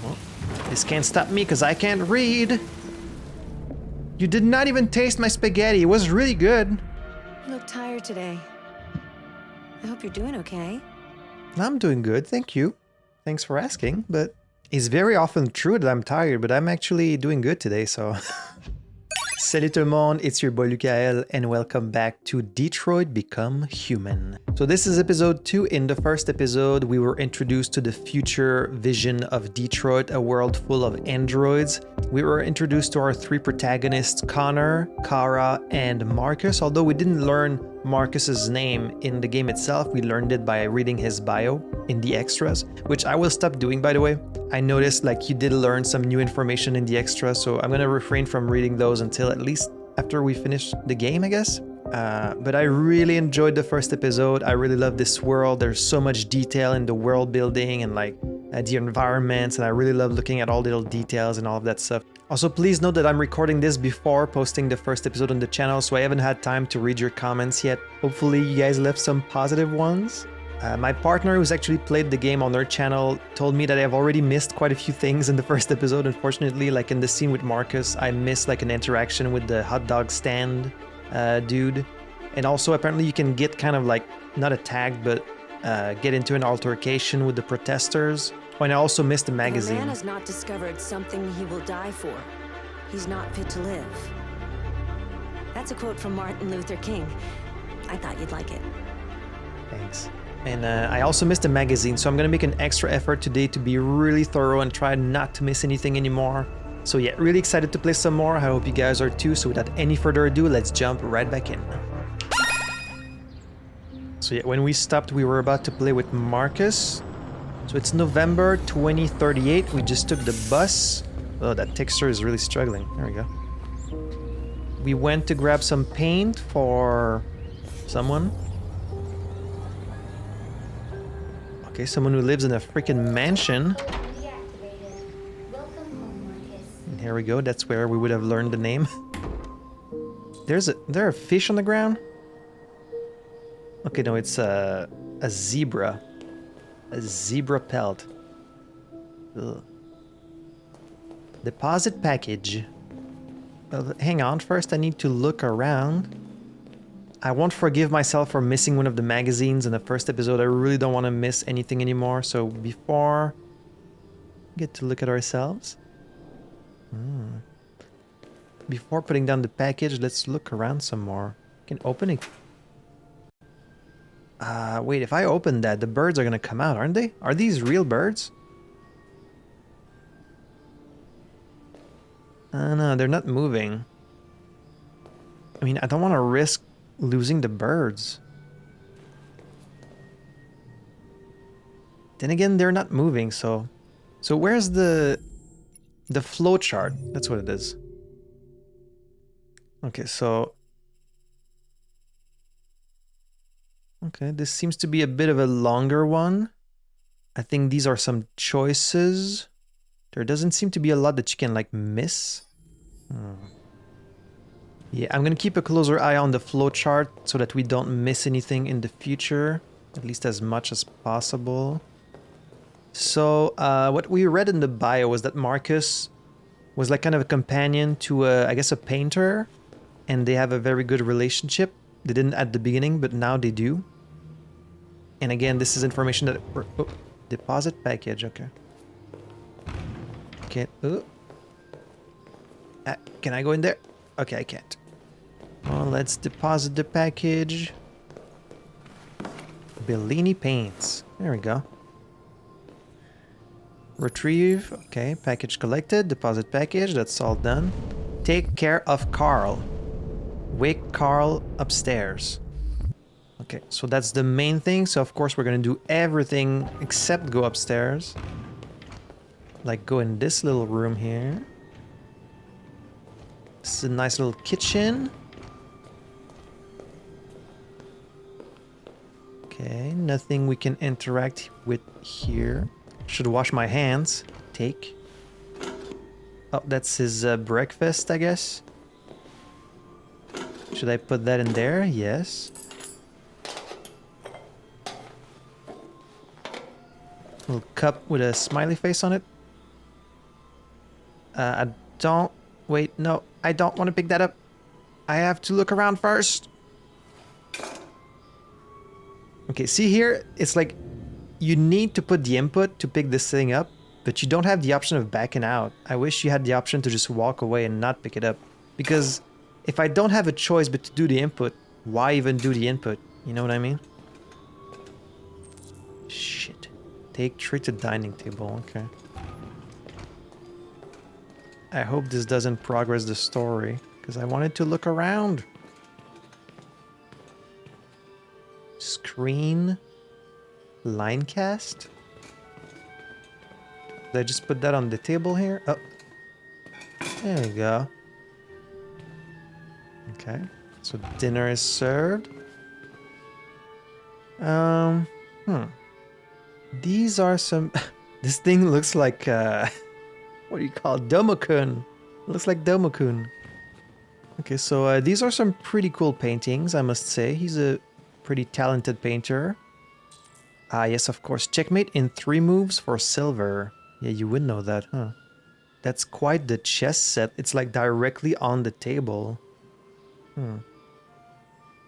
Well, this can't stop me because I can't read. You did not even taste my spaghetti. It was really good. You look tired today. I hope you're doing okay. I'm doing good, thank you. Thanks for asking, but it's very often true that I'm tired, but I'm actually doing good today, so... Salut tout le monde, it's your boy Lukael, and welcome back to Detroit Become Human. So this is episode 2. In the first episode, we were introduced to the future vision of Detroit, a world full of androids. We were introduced to our 3 protagonists, Connor, Kara, and Markus. Although we didn't learn Markus's name in the game itself, we learned it by reading his bio in the extras, which I will stop doing, by the way. I noticed like you did learn some new information in the extras, so I'm gonna refrain from reading those until at least after we finish the game, I guess. But I really enjoyed the first episode. I really love this world. There's so much detail in the world building and like the environments, and I really love looking at all the little details and all of that stuff. Also, please note that I'm recording this before posting the first episode on the channel, so I haven't had time to read your comments yet. Hopefully you guys left some positive ones. My partner, who's actually played the game on her channel, told me that I've already missed quite a few things in the first episode. Unfortunately, like in the scene with Markus, I missed like an interaction with the hot dog stand dude. And also apparently you can get kind of like, not attacked, but get into an altercation with the protesters. Oh, and I also missed a magazine. If a man has not discovered something he will die for, he's not fit to live. That's a quote from Martin Luther King. I thought you'd like it. Thanks. And I also missed a magazine, so I'm gonna make an extra effort today to be really thorough and try not to miss anything anymore. So yeah, really excited to play some more. I hope you guys are too. So without any further ado, let's jump right back in. So yeah, when we stopped, we were about to play with Markus. So it's November 2038. We just took the bus. Oh, that texture is really struggling. There we go. We went to grab some paint for someone. Okay, someone who lives in a freaking mansion. And here we go, that's where we would have learned the name. Is there a fish on the ground? Okay, no, it's a zebra. A zebra pelt. Ugh. Deposit package. Hang on, first I need to look around. I won't forgive myself for missing one of the magazines in the first episode. I really don't want to miss anything anymore. So before we get to look at ourselves. Before putting down the package, let's look around some more. I can open it. Wait, if I open that, the birds are going to come out, aren't they? Are these real birds? No, they're not moving. I mean, I don't want to risk losing the birds. Then again, they're not moving, so where's the flow chart? That's what it is. Okay, so okay, this seems to be a bit of a longer one. I think these are some choices. There doesn't seem to be a lot that you can like miss. Yeah, I'm gonna keep a closer eye on the flow chart so that we don't miss anything in the future, at least as much as possible. So what we read in the bio was that Markus was like kind of a companion to I guess a painter, and they have a very good relationship. They didn't at the beginning, but now they do. And again, this is information that... Oh, deposit package, okay. Okay, can I go in there? Okay, I can't. Well, let's deposit the package. Bellini paints. There we go. Retrieve. Okay, package collected. Deposit package. That's all done. Take care of Carl. Wake Carl upstairs. Okay, so that's the main thing. So of course we're gonna do everything except go upstairs. Like go in this little room here. This is a nice little kitchen. Okay, nothing we can interact with here. Should wash my hands. Take. Oh, that's his breakfast, I guess. Should I put that in there? Yes. Little cup with a smiley face on it. I don't... Wait, no. I don't want to pick that up. I have to look around first. Okay, see here? It's like you need to put the input to pick this thing up, but you don't have the option of backing out. I wish you had the option to just walk away and not pick it up. Because if I don't have a choice but to do the input, why even do the input? You know what I mean? Shit. Take tray to dining table, okay. I hope this doesn't progress the story, because I wanted to look around. Screen. Line cast. Did I just put that on the table here? Oh. There we go. Okay. So dinner is served. These are some... This thing looks like... what do you call it? Domokun. Looks like Domokun. Okay, so these are some pretty cool paintings, I must say. He's a pretty talented painter. Ah, yes, of course. Checkmate in 3 moves for silver. Yeah, you would know that, huh? That's quite the chess set. It's like directly on the table.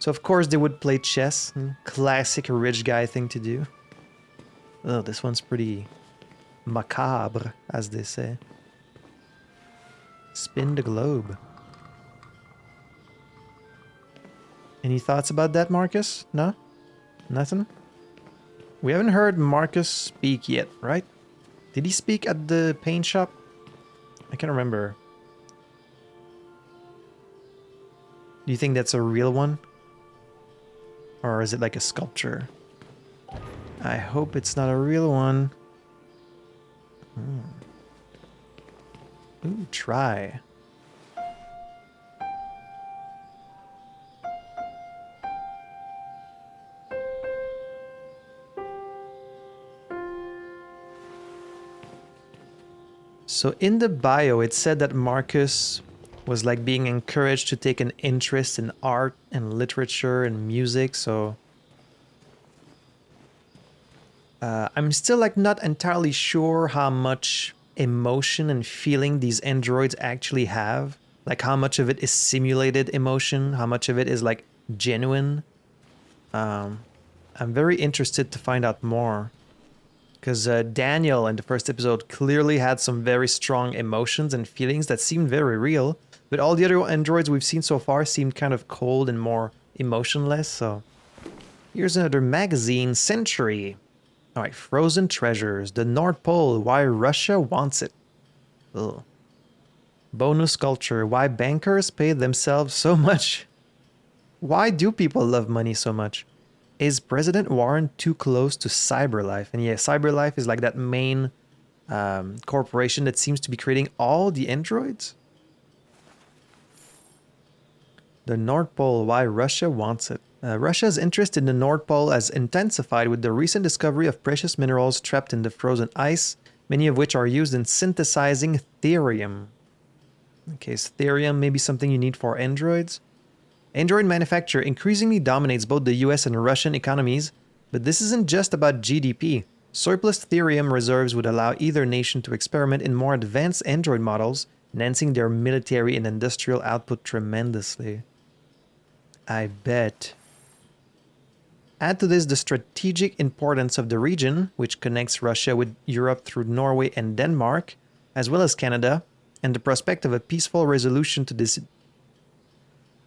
So of course they would play chess. Classic rich guy thing to do. Oh, this one's pretty macabre, as they say. Spin the globe. Any thoughts about that, Markus? No? Nothing? We haven't heard Markus speak yet, right? Did he speak at the paint shop? I can't remember. Do you think that's a real one? Or is it like a sculpture? I hope it's not a real one. Ooh, try. So in the bio, it said that Markus was like being encouraged to take an interest in art and literature and music, so... I'm still like not entirely sure how much emotion and feeling these androids actually have. Like how much of it is simulated emotion, how much of it is like genuine. I'm very interested to find out more. Because Daniel in the first episode clearly had some very strong emotions and feelings that seemed very real. But all the other androids we've seen so far seemed kind of cold and more emotionless, so... Here's another magazine, Century. Alright, Frozen Treasures, the North Pole, why Russia wants it. Ugh. Bonus culture, why bankers pay themselves so much. Why do people love money so much? Is President Warren too close to CyberLife? And yeah, CyberLife is like that main corporation that seems to be creating all the androids. The North Pole, why Russia wants it. Russia's interest in the North Pole has intensified with the recent discovery of precious minerals trapped in the frozen ice, many of which are used in synthesizing therium. Okay, so therium may be something you need for androids. Android manufacture increasingly dominates both the US and Russian economies, but this isn't just about GDP. Surplus therium reserves would allow either nation to experiment in more advanced android models, enhancing their military and industrial output tremendously. I bet. Add to this the strategic importance of the region, which connects Russia with Europe through Norway and Denmark, as well as Canada, and the prospect of a peaceful resolution to this.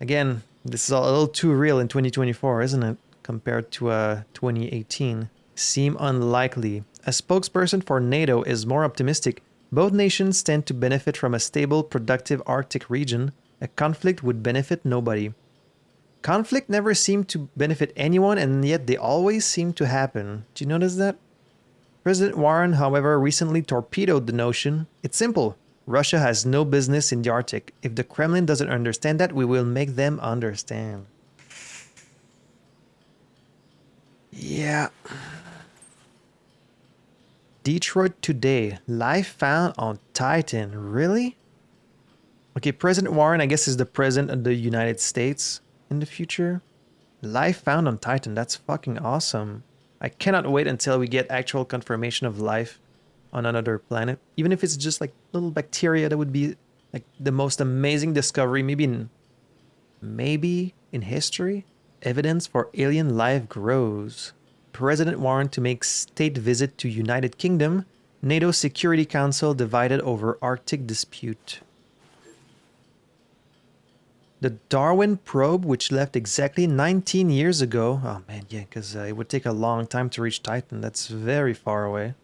Again, this is all a little too real in 2024, isn't it? Compared to 2018. Seem unlikely. A spokesperson for NATO is more optimistic. Both nations stand to benefit from a stable, productive Arctic region. A conflict would benefit nobody. Conflict never seemed to benefit anyone, and yet they always seem to happen. Do you notice that? President Warren, however, recently torpedoed the notion. It's simple. Russia has no business in the Arctic. If the Kremlin doesn't understand that, we will make them understand. Yeah. Detroit Today. Life found on Titan. Really? Okay, President Warren, I guess, is the president of the United States in the future. Life found on Titan. That's fucking awesome. I cannot wait until we get actual confirmation of life on another planet. Even if it's just like little bacteria, that would be like the most amazing discovery, maybe in history. Evidence for alien life grows. President warrant to make state visit to United Kingdom. NATO Security Council divided over Arctic dispute. The Darwin probe, which left exactly 19 years ago. Oh man, yeah, because it would take a long time to reach Titan. That's very far away.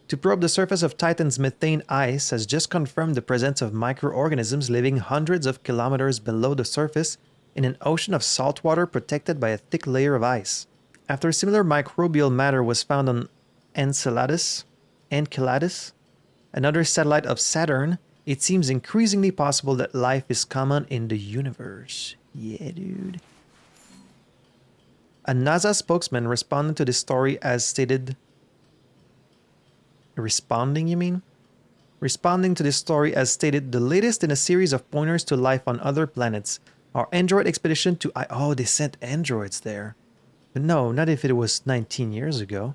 To probe the surface of Titan's methane ice has just confirmed the presence of microorganisms living hundreds of kilometers below the surface in an ocean of salt water protected by a thick layer of ice. After similar microbial matter was found on Enceladus, another satellite of Saturn, it seems increasingly possible that life is common in the universe. Yeah, dude. A NASA spokesman responded to this story as stated... Responding, you mean? Responding to this story as stated, the latest in a series of pointers to life on other planets. Our android expedition to... Oh, they sent androids there. But no, not if it was 19 years ago.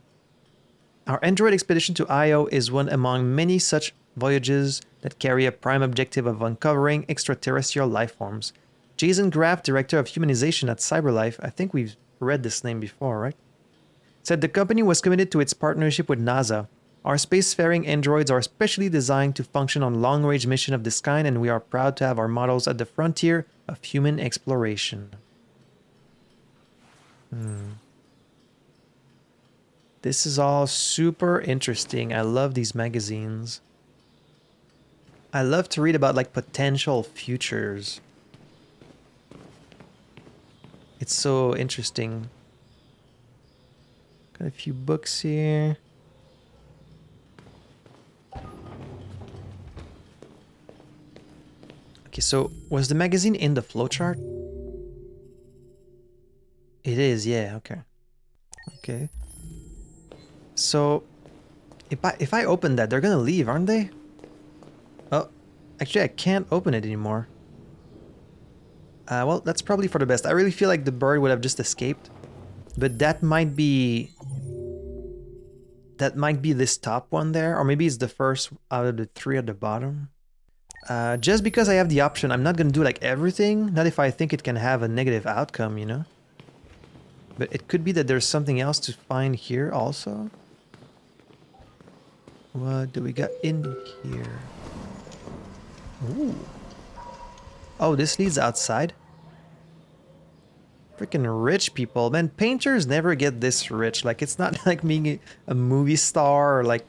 Our android expedition to Io is one among many such voyages that carry a prime objective of uncovering extraterrestrial life forms. Jason Graff, director of humanization at CyberLife, I think we've read this name before, right? Said the company was committed to its partnership with NASA. Our spacefaring androids are specially designed to function on long-range mission of this kind, and we are proud to have our models at the frontier of human exploration. This is all super interesting. I love these magazines. I love to read about like potential futures. It's so interesting. Got a few books here. Okay, so was the magazine in the flowchart? It is, yeah, okay. Okay. So if I open that, they're gonna leave, aren't they? Oh, actually I can't open it anymore. Well, that's probably for the best. I really feel like the bird would have just escaped. But that might be this top one there, or maybe it's the first out of the three at the bottom. Just because I have the option, I'm not gonna do like everything. Not if I think it can have a negative outcome, you know? But it could be that there's something else to find here also. What do we got in here? Ooh. Oh, this leads outside? Freaking rich people. Man, painters never get this rich. Like, it's not like being a movie star or like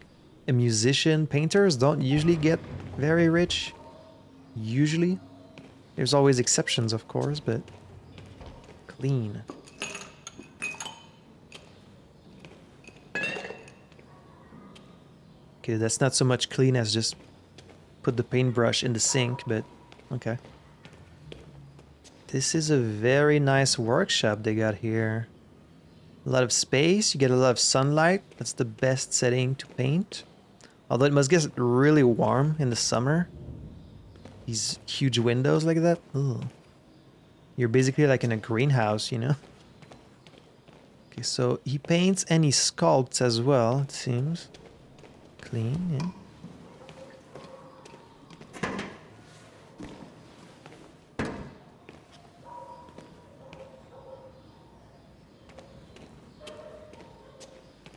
a musician. Painters don't usually get very rich. Usually. There's always exceptions, of course, but... Clean. Okay, that's not so much clean as just put the paintbrush in the sink, but okay. This is a very nice workshop they got here. A lot of space, you get a lot of sunlight. That's the best setting to paint. Although it must get really warm in the summer. These huge windows like that. Ugh. You're basically like in a greenhouse, you know? Okay, so he paints and he sculpts as well, it seems. Clean, yeah.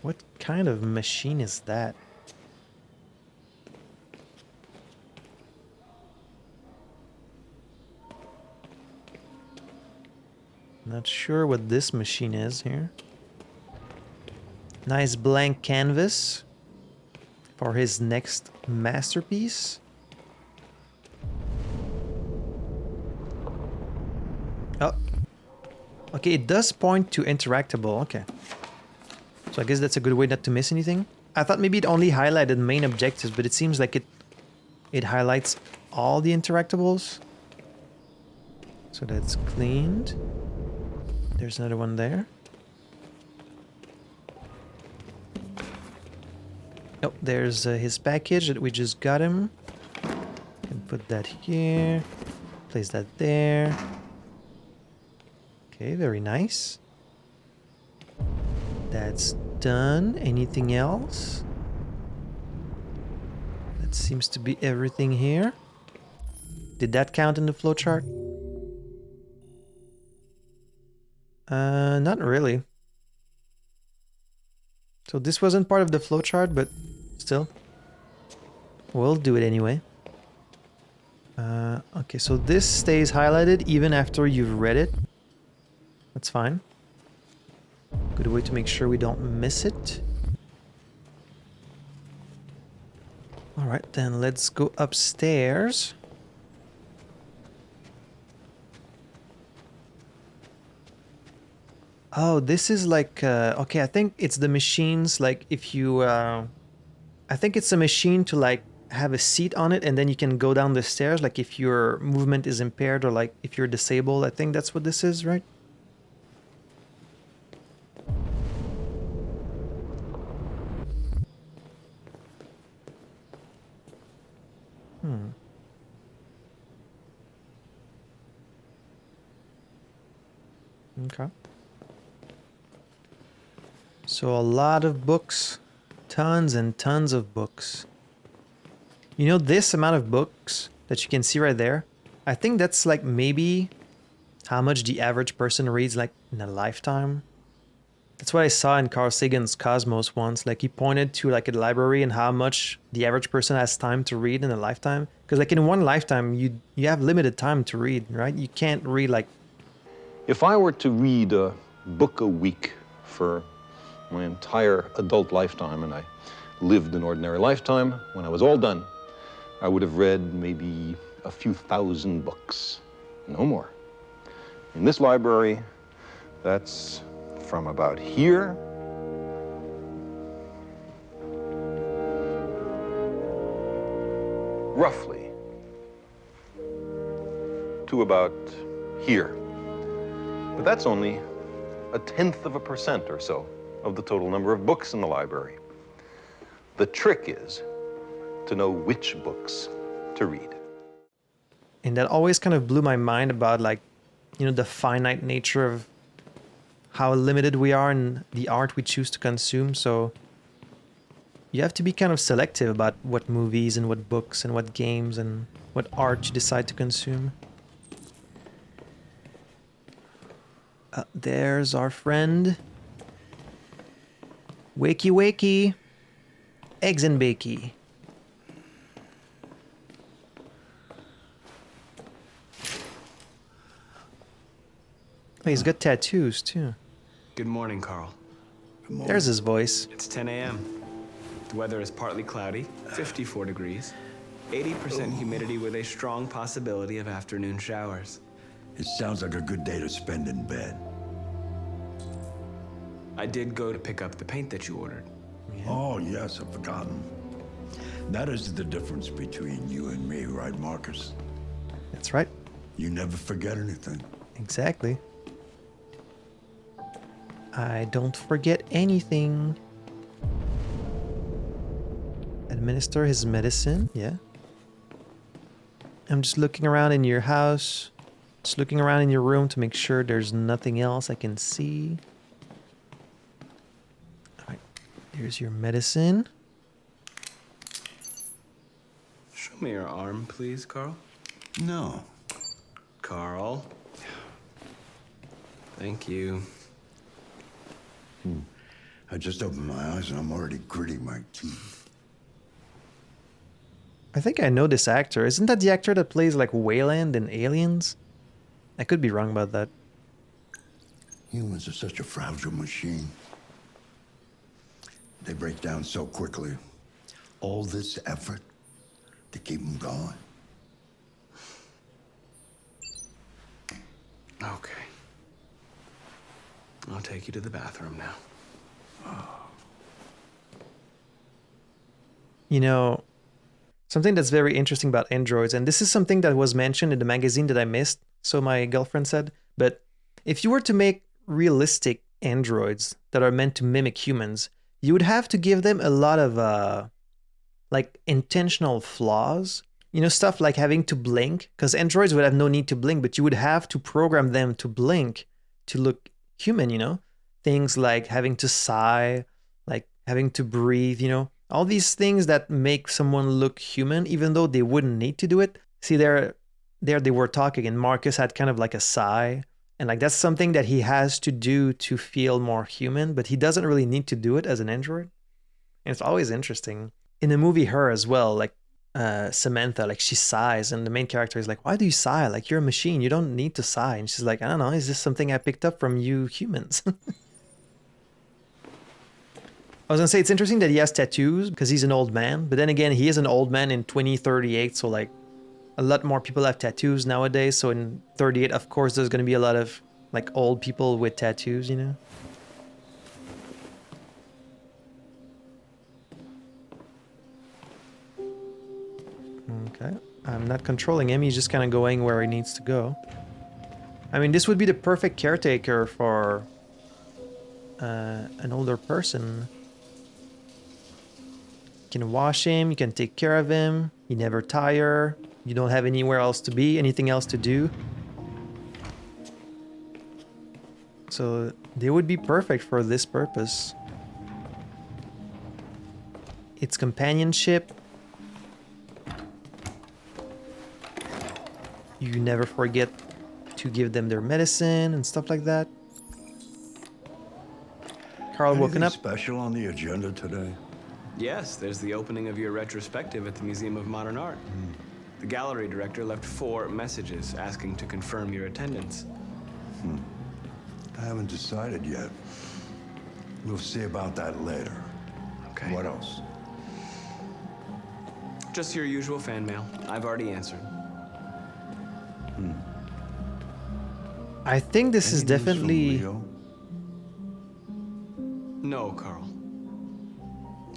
What kind of machine is that? Not sure what this machine is here. Nice blank canvas for his next masterpiece. Oh. Okay, it does point to interactable. Okay. So I guess that's a good way not to miss anything. I thought maybe it only highlighted main objectives, but it seems like it highlights all the interactables. So that's cleaned. There's another one there. Oh, there's his package that we just got him. And put that here. Place that there. Okay, very nice. That's done. Anything else? That seems to be everything here. Did that count in the flowchart? Not really. So this wasn't part of the flowchart, but still. We'll do it anyway. Okay, so this stays highlighted even after you've read it. That's fine. Good way to make sure we don't miss it. Alright, then let's go upstairs. Oh, this is like, okay, I think it's the machines, like if you, I think it's a machine to like have a seat on it and then you can go down the stairs, like if your movement is impaired or like if you're disabled. I think that's what this is, right? Okay. So a lot of books, tons and tons of books. You know, this amount of books that you can see right there, I think that's like maybe how much the average person reads like in a lifetime. That's what I saw in Carl Sagan's Cosmos once. Like he pointed to like a library and how much the average person has time to read in a lifetime. Because like in one lifetime, you have limited time to read, right? You can't read like... If I were to read a book a week for my entire adult lifetime, and I lived an ordinary lifetime, when I was all done, I would have read maybe a few thousand books, no more. In this library, that's from about here roughly to about here. But that's only 0.1% or so of the total number of books in the library. The trick is to know which books to read. And that always kind of blew my mind about like, you know, the finite nature of how limited we are in the art we choose to consume. So you have to be kind of selective about what movies and what books and what games and what art you decide to consume. There's our friend. Wakey wakey. Eggs and bakey. Oh, he's got tattoos too. Good morning, Carl. Good morning. There's his voice. It's 10 a.m. The weather is partly cloudy, 54 degrees, 80% humidity with a strong possibility of afternoon showers. It sounds like a good day to spend in bed. I did go to pick up the paint that you ordered. Oh, yes, I've forgotten. That is the difference between you and me, right, Markus? That's right. You never forget anything. Exactly. I don't forget anything. Administer his medicine, yeah. I'm just looking around in your house. Just looking around in your room to make sure there's nothing else I can see. Alright, here's your medicine. Show me your arm, please, Carl. No. Carl. Thank you. I just opened my eyes and I'm already gritting my teeth. I think I know this actor. Isn't that the actor that plays like Wayland in Aliens? I could be wrong about that. Humans are such a fragile machine. They break down so quickly. All this effort to keep them going. Okay. I'll take you to the bathroom now. You know, something that's very interesting about androids, and this is something that was mentioned in the magazine that I missed, so my girlfriend said, but if you were to make realistic androids that are meant to mimic humans, you would have to give them a lot of, like, intentional flaws. You know, stuff like having to blink, because androids would have no need to blink, but you would have to program them to blink to look human, you know? Things like having to sigh, like having to breathe, you know? All these things that make someone look human, even though they wouldn't need to do it. See, there they were talking, and Markus had kind of like a sigh. And like that's something that he has to do to feel more human, but he doesn't really need to do it as an android. And it's always interesting. In the movie Her as well, like Samantha, like she sighs, and the main character is like, why do you sigh? Like you're a machine, you don't need to sigh. And she's like, I don't know, is this something I picked up from you humans? I was gonna say it's interesting that he has tattoos because he's an old man, but then again, he is an old man in 2038, so like a lot more people have tattoos nowadays. So in 38, of course, there's gonna be a lot of like old people with tattoos, you know? Okay, I'm not controlling him, he's just kind of going where he needs to go. I mean, this would be the perfect caretaker for an older person. You can wash him, you can take care of him, you never tire, you don't have anywhere else to be, anything else to do. So they would be perfect for this purpose. It's companionship. You never forget to give them their medicine and stuff like that. Carl woken up. Special on the agenda today? Yes, there's the opening of your retrospective at the Museum of Modern Art. The gallery director left 4 messages asking to confirm your attendance. I haven't decided yet. We'll see about that later. Okay. What else? Just your usual fan mail. I've already answered. I think this is Any news from definitely... Leo? No, Carl.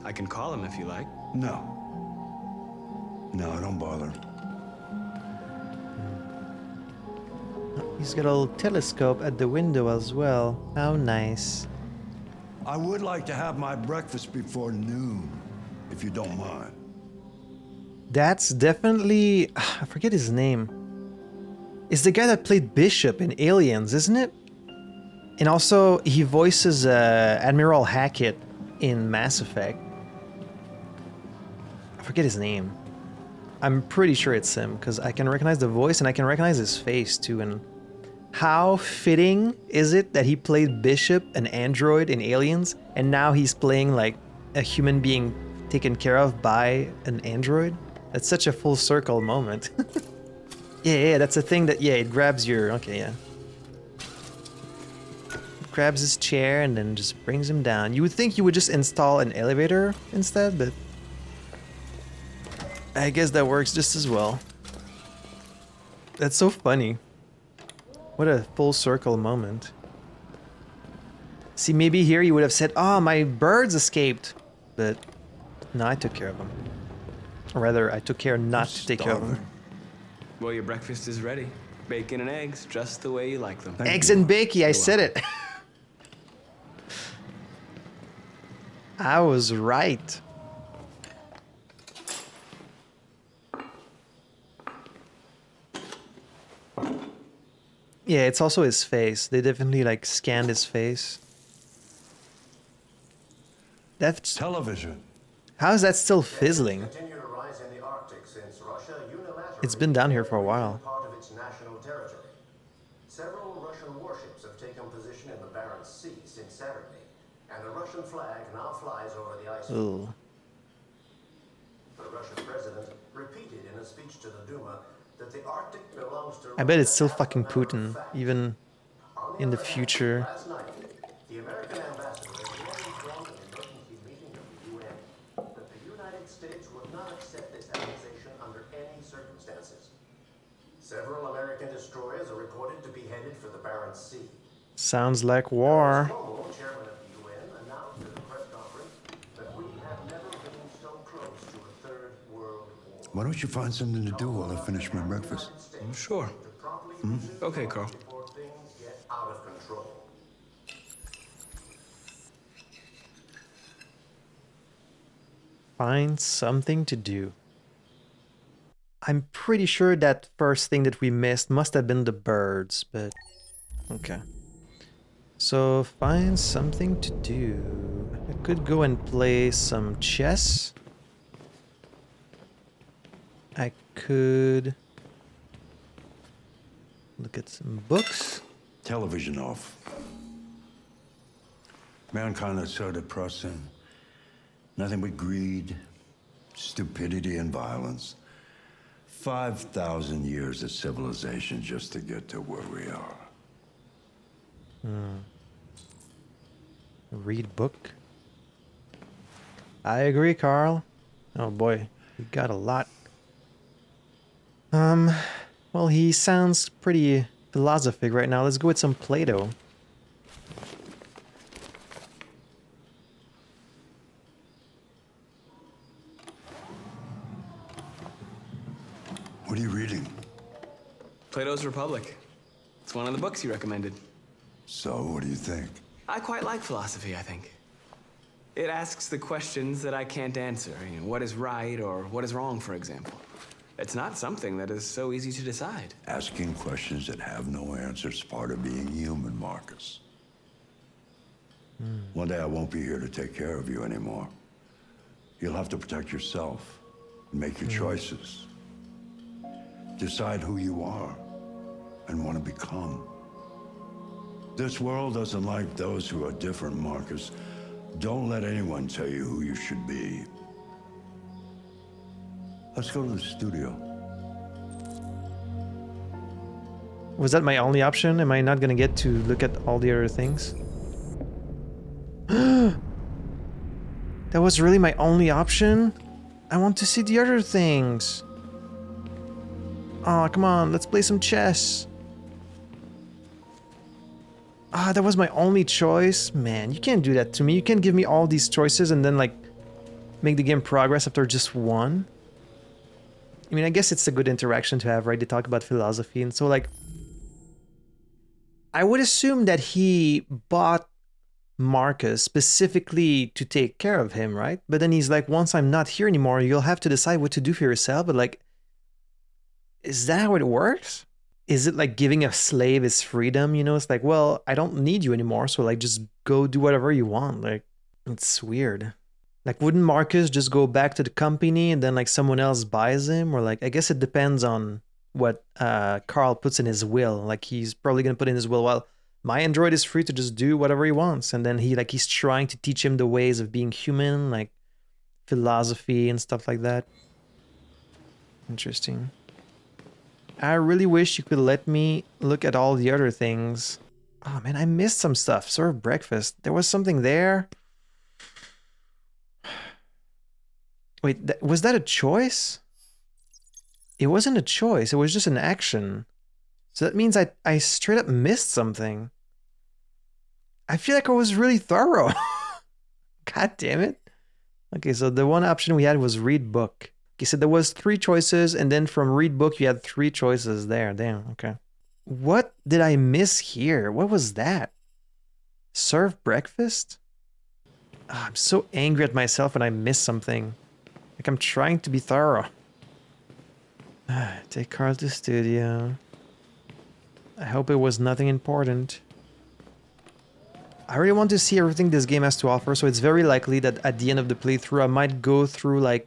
I can call him if you like. No. No, don't bother. He's got a little telescope at the window as well. How nice. I would like to have my breakfast before noon, if you don't mind. That's definitely... I forget his name. It's the guy that played Bishop in Aliens, isn't it? And also, he voices Admiral Hackett in Mass Effect. I forget his name. I'm pretty sure it's him, because I can recognize the voice and I can recognize his face too. And how fitting is it that he played Bishop, an android in Aliens, and now he's playing like a human being taken care of by an android? That's such a full circle moment. Yeah, that's a thing that, yeah, it grabs your, okay, yeah. It grabs his chair and then just brings him down. You would think you would just install an elevator instead, but I guess that works just as well. That's so funny. What a full circle moment. See, maybe here you would have said, oh, my birds escaped. But no, I took care of them. Or rather, I took care not to take care of them. Well, your breakfast is ready. Bacon and eggs, just the way you like them. Eggs and bacon, I said it. I was right. Yeah, it's also his face. They definitely like scanned his face. That's... Television. How is that still fizzling? It's been down here for a while. Part of its national territory. Several Russian warships have taken position in the Barents Sea since Saturday, and the Russian flag now flies over the ice. Ooh. The Russian president repeated in a speech to the Duma that the Arctic belongs to... I bet it's still fucking Putin, even in the future. Last night, the American ambassador informed an emergency meeting of the UN that the United States would not accept this accusation under any circumstances. Several American destroyers are reported to be headed for the Barents Sea. Sounds like war. Cuomo, chairman of the UN, announced at a press conference that we have never been so close to a third world war. Why don't you find something to do while I finish my breakfast? Sure. Okay, Carl. Before things get out of control. Find something to do. I'm pretty sure that first thing that we missed must have been the birds, but okay. So find something to do. I could go and play some chess. I could look at some books. Television off. Mankind is so depressing. Nothing but greed, stupidity, and violence. 5,000 years of civilization just to get to where we are. Read book. I agree, Carl. Oh boy, we got a lot. Well, he sounds pretty philosophic right now. Let's go with some Plato. What are you reading? Plato's Republic. It's one of the books you recommended. So, what do you think? I quite like philosophy, I think. It asks the questions that I can't answer. You know, what is right or what is wrong, for example. It's not something that is so easy to decide. Asking questions that have no answers is part of being human, Markus. One day I won't be here to take care of you anymore. You'll have to protect yourself and make your choices. Decide who you are and want to become. This world doesn't like those who are different, Markus. Don't let anyone tell you who you should be. Let's go to the studio. Was that my only option? Am I not gonna get to look at all the other things? That was really my only option? I want to see the other things. Oh, come on, let's play some chess. Ah, that was my only choice? Man, you can't do that to me. You can't give me all these choices and then, like, make the game progress after just one. I mean, I guess it's a good interaction to have, right? They talk about philosophy, and so, like, I would assume that he bought Markus specifically to take care of him, right? But then he's like, once I'm not here anymore, you'll have to decide what to do for yourself. But, like, is that how it works? Is it like giving a slave his freedom? You know, it's like, well, I don't need you anymore, so, like, just go do whatever you want. Like, it's weird. Like, wouldn't Markus just go back to the company and then, like, someone else buys him? Or, like, I guess it depends on what Carl puts in his will. Like, he's probably going to put in his will, well, my android is free to just do whatever he wants. And then he's trying to teach him the ways of being human, like philosophy and stuff like that. Interesting. I really wish you could let me look at all the other things. Oh, man, I missed some stuff. Serve breakfast. There was something there. Wait, was that a choice? It wasn't a choice. It was just an action. So that means I straight up missed something. I feel like I was really thorough. God damn it. Okay, so the one option we had was read book. Okay, so there was 3 choices, and then from read book you had 3 choices there. Damn, okay. What did I miss here? What was that? Serve breakfast? Oh, I'm so angry at myself when I miss something. Like, I'm trying to be thorough. Take Carl to studio. I hope it was nothing important. I really want to see everything this game has to offer, so it's very likely that at the end of the playthrough I might go through, like,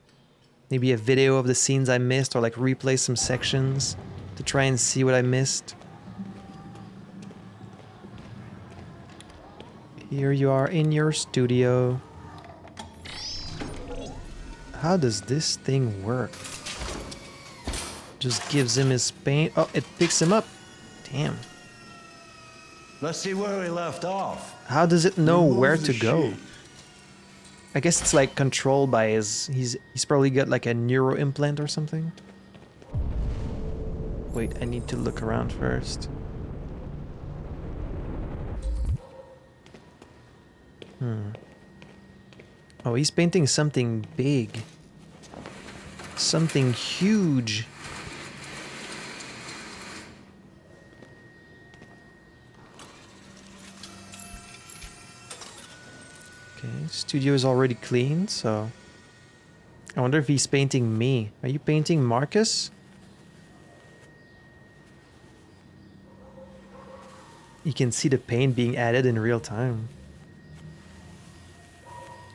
maybe a video of the scenes I missed, or like replay some sections to try and see what I missed. Here you are in your studio. How does this thing work? Just gives him his paint. Oh, it picks him up. Damn. Let's see where we left off. How does it know Remove where the to go? sheet. I guess it's like controlled by his... He's probably got like a neuro implant or something. Wait, I need to look around first. Oh, he's painting something big. Something huge. Okay, studio is already clean, so... I wonder if he's painting me. Are you painting Markus? you can see the paint being added in real time.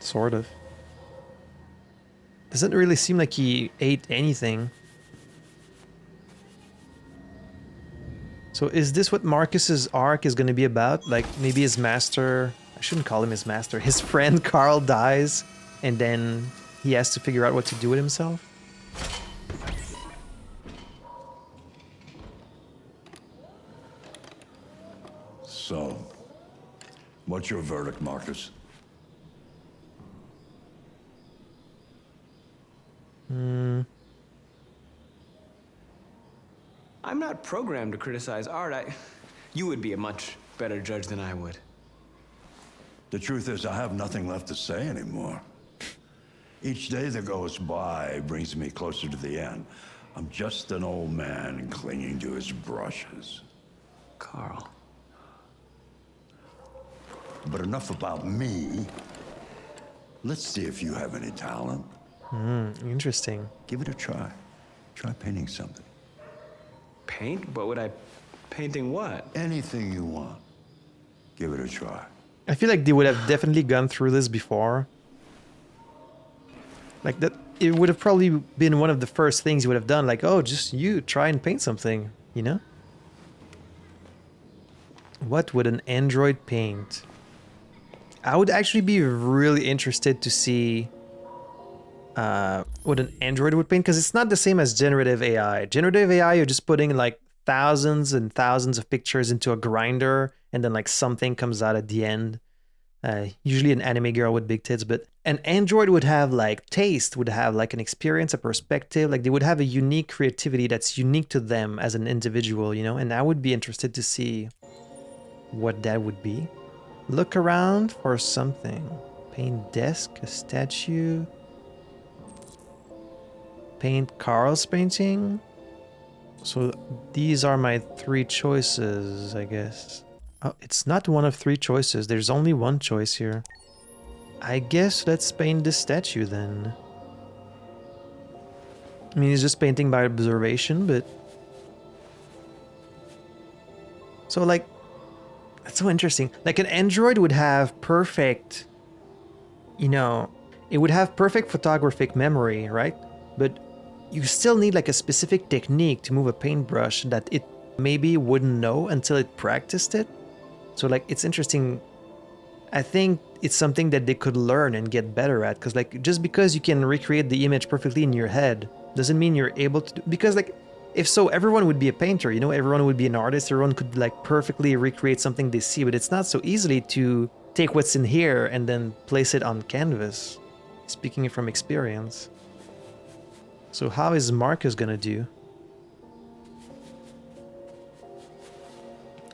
Sort of. Doesn't really seem like he ate anything. So is this what Marcus's arc is going to be about? Like maybe his master, I shouldn't call him his master, his friend Carl dies and then he has to figure out what to do with himself? So, what's your verdict, Markus? I'm not programmed to criticize art. You would be a much better judge than I would. The truth is, I have nothing left to say anymore. Each day that goes by brings me closer to the end. I'm just an old man clinging to his brushes. Carl. But enough about me. Let's see if you have any talent. Interesting. Give it a try. Try painting something. Paint? What would I... Painting what? Anything you want. Give it a try. I feel like they would have definitely gone through this before. Like that, it would have probably been one of the first things you would have done. Like, oh, just you try and paint something, you know? What would an android paint? I would actually be really interested to see what an android would paint, because it's not the same as generative AI. Generative AI, you're just putting like thousands and thousands of pictures into a grinder, and then like something comes out at the end. Usually an anime girl with big tits, but an android would have like taste, would have like an experience, a perspective, like they would have a unique creativity that's unique to them as an individual, you know? And I would be interested to see what that would be. Look around for something. Paint desk, a statue. Paint Carl's painting. So these are my three choices, I guess. Oh, it's not one of three choices. There's only one choice here. I guess let's paint this statue then. I mean, he's just painting by observation, but... So, like... That's so interesting. Like, an android would have perfect... You know... It would have perfect photographic memory, right? But you still need, like, a specific technique to move a paintbrush that it maybe wouldn't know until it practiced it. So, like, it's interesting. I think it's something that they could learn and get better at. Because, like, just because you can recreate the image perfectly in your head doesn't mean you're able to do... Because, like, if so, everyone would be a painter, you know? Everyone would be an artist. Everyone could, like, perfectly recreate something they see. But it's not so easily to take what's in here and then place it on canvas. Speaking from experience. So how is Markus gonna do?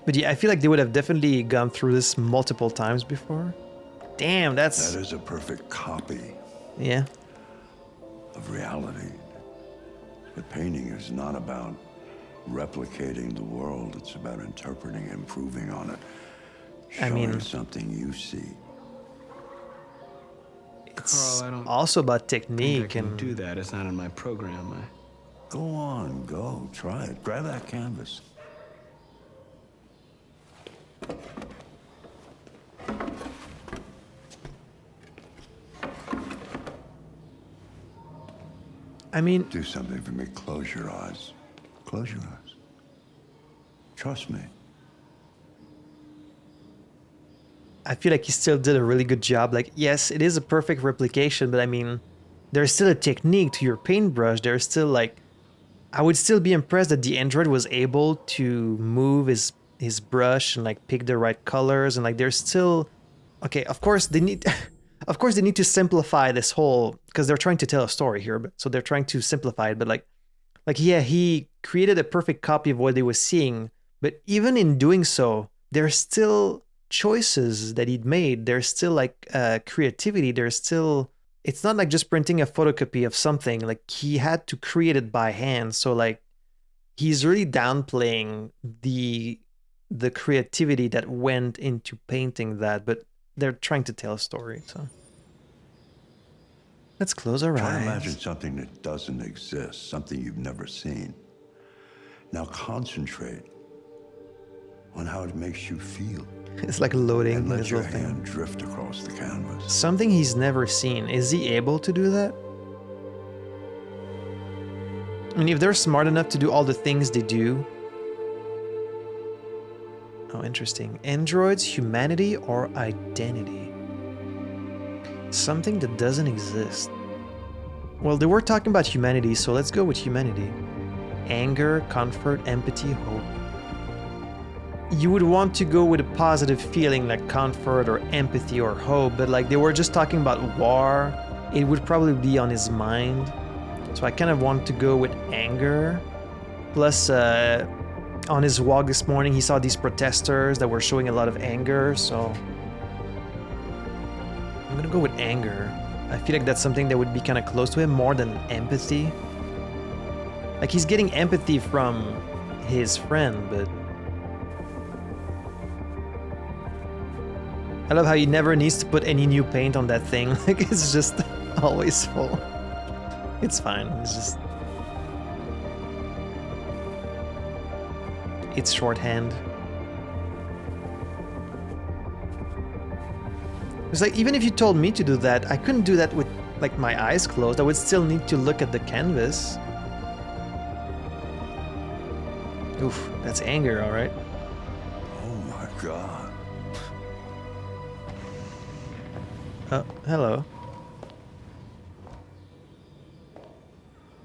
But yeah, I feel like they would have definitely gone through this multiple times before. Damn, That is a perfect copy Yeah. of reality. But painting is not about replicating the world. It's about interpreting, improving on it. I Showing mean- something you see. It's Carl, I don't also about think I technique can and... do that. It's not in my program. Go on, go. Try it. Grab that canvas. I mean, Do something for me. Close your eyes. Close your eyes. Trust me. I feel like he still did a really good job. Like, yes, it is a perfect replication, but I mean, there's still a technique to your paintbrush. There's still like... I would still be impressed that the android was able to move his brush and like pick the right colors, and like there's still... Okay, of course they need... Of course they need to simplify this whole... Because they're trying to tell a story here, but so they're trying to simplify it, but like yeah, he created a perfect copy of what they were seeing, but even in doing so, there's still choices that he'd made. There's still like creativity. There's still... It's not like just printing a photocopy of something. Like, he had to create it by hand. So like, he's really downplaying the creativity that went into painting that, but they're trying to tell a story, so. Let's close our Try to eyes. imagine something that doesn't exist, something you've never seen. Now concentrate on how it makes you feel. It's like loading And let his your little thing. hand drift across the canvas. Something he's never seen. Is he able to do that? I mean, if they're smart enough to do all the things they do. Oh, interesting. Androids, humanity, or identity? Something that doesn't exist. Well, they were talking about humanity, so let's go with humanity. Anger, comfort, empathy, hope. You would want to go with a positive feeling like comfort or empathy or hope, but like they were just talking about war, it would probably be on his mind. So I kind of want to go with anger. Plus, on his walk this morning, he saw these protesters that were showing a lot of anger, so I'm gonna go with anger. I feel like that's something that would be kind of close to him more than empathy. Like he's getting empathy from his friend, but I love how he never needs to put any new paint on that thing. Like it's just always full. It's fine. It's just... It's shorthand. It's like, even if you told me to do that, I couldn't do that with like my eyes closed. I would still need to look at the canvas. Oof, that's anger, alright. Oh my God. Oh, hello.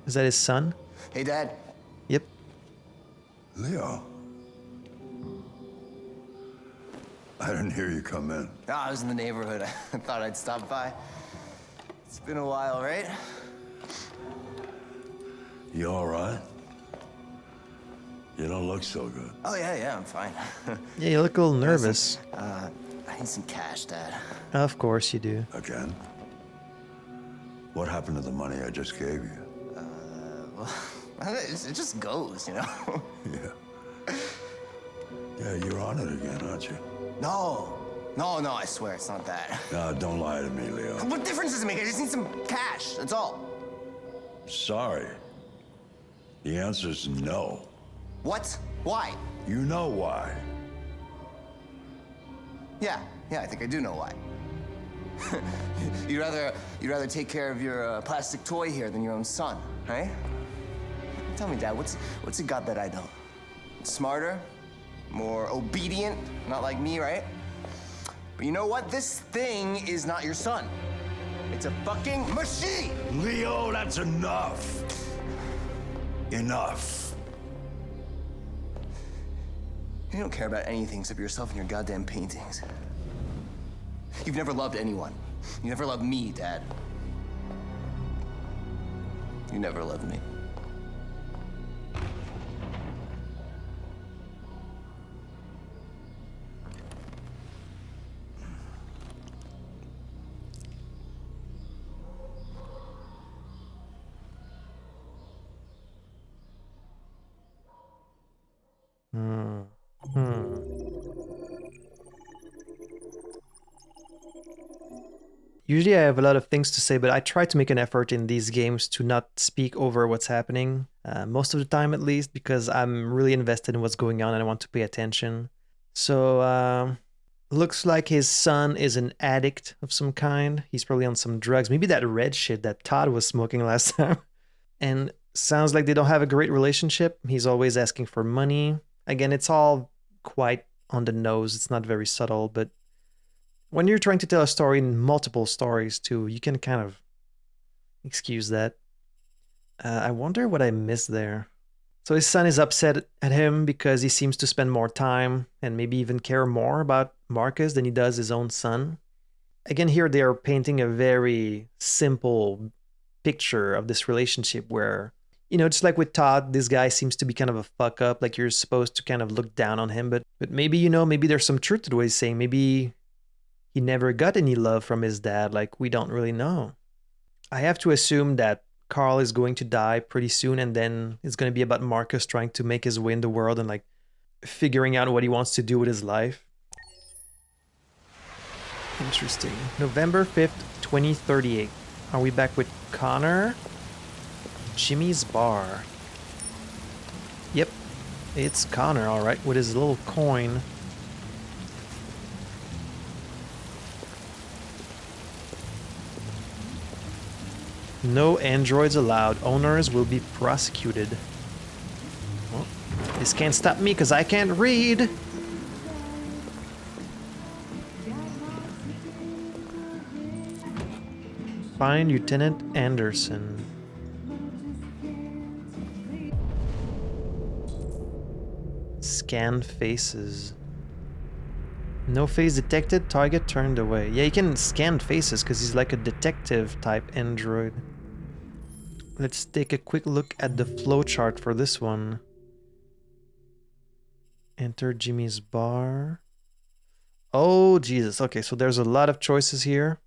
Is that his son? Hey, Dad. Yep. Leo. I didn't hear you come in. Oh, I was in the neighborhood. I thought I'd stop by. It's been a while, right? You all right? You don't look so good. Oh, yeah, I'm fine. Yeah, you look a little nervous. I need some cash, Dad. Of course you do. Again? What happened to the money I just gave you? Well, it just goes, you know? Yeah. Yeah, you're on it again, aren't you? No, I swear it's not that. No, don't lie to me, Leo. What difference does it make? I just need some cash, that's all. Sorry. The answer's no. What? Why? You know why. Yeah, I think I do know why. You'd rather take care of your plastic toy here than your own son, right? Tell me, Dad, what's it got that I don't? Smarter? More obedient? Not like me, right? But you know what? This thing is not your son. It's a fucking machine! Leo, that's enough. Enough. You don't care about anything except yourself and your goddamn paintings. You've never loved anyone. You never loved me, Dad. You never loved me. Usually I have a lot of things to say, but I try to make an effort in these games to not speak over what's happening, most of the time at least, because I'm really invested in what's going on and I want to pay attention. So, looks like his son is an addict of some kind. He's probably on some drugs, maybe that red shit that Todd was smoking last time. And sounds like they don't have a great relationship. He's always asking for money. Again, it's all quite on the nose. It's not very subtle, but when you're trying to tell a story in multiple stories too, you can kind of excuse that. I wonder what I missed there. So his son is upset at him because he seems to spend more time and maybe even care more about Markus than he does his own son. Again, here they are painting a very simple picture of this relationship where, you know, just like with Todd, this guy seems to be kind of a fuck up, like you're supposed to kind of look down on him, but maybe, you know, maybe there's some truth to what he's saying. Maybe he never got any love from his dad, like we don't really know. I have to assume that Carl is going to die pretty soon, and then it's going to be about Markus trying to make his way in the world and like figuring out what he wants to do with his life. Interesting. November 5th, 2038. Are we back with Connor? Jimmy's Bar. Yep. It's Connor, alright, with his little coin. No androids allowed. Owners will be prosecuted. Well, this can't stop me because I can't read. Find Lieutenant Anderson. Scan faces. No face detected, target turned away. Yeah, you can scan faces because he's like a detective type android. Let's take a quick look at the flowchart for this one. Enter Jimmy's bar. Oh, Jesus. Okay, so there's a lot of choices here.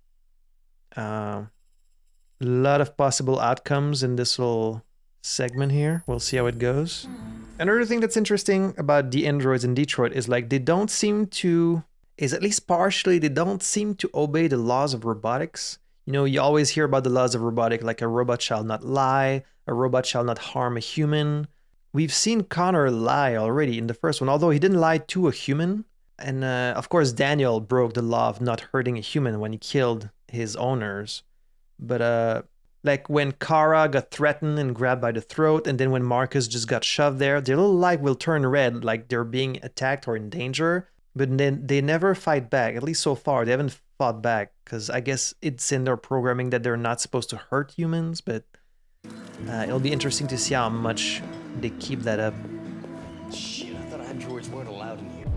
A lot of possible outcomes in this little segment here. We'll see how it goes. Another thing that's interesting about the androids in Detroit is like they don't seem to, is at least partially, they don't seem to obey the laws of robotics. You know, you always hear about the laws of robotic, like a robot shall not lie, a robot shall not harm a human. We've seen Connor lie already in the first one, although he didn't lie to a human. And of course, Daniel broke the law of not hurting a human when he killed his owners. But like when Kara got threatened and grabbed by the throat, and then when Markus just got shoved there, their little light will turn red like they're being attacked or in danger. But then they never fight back, at least so far. They haven't fought back, because I guess it's in their programming that they're not supposed to hurt humans, but it'll be interesting to see how much they keep that up. Shit, I thought androids weren't allowed in here.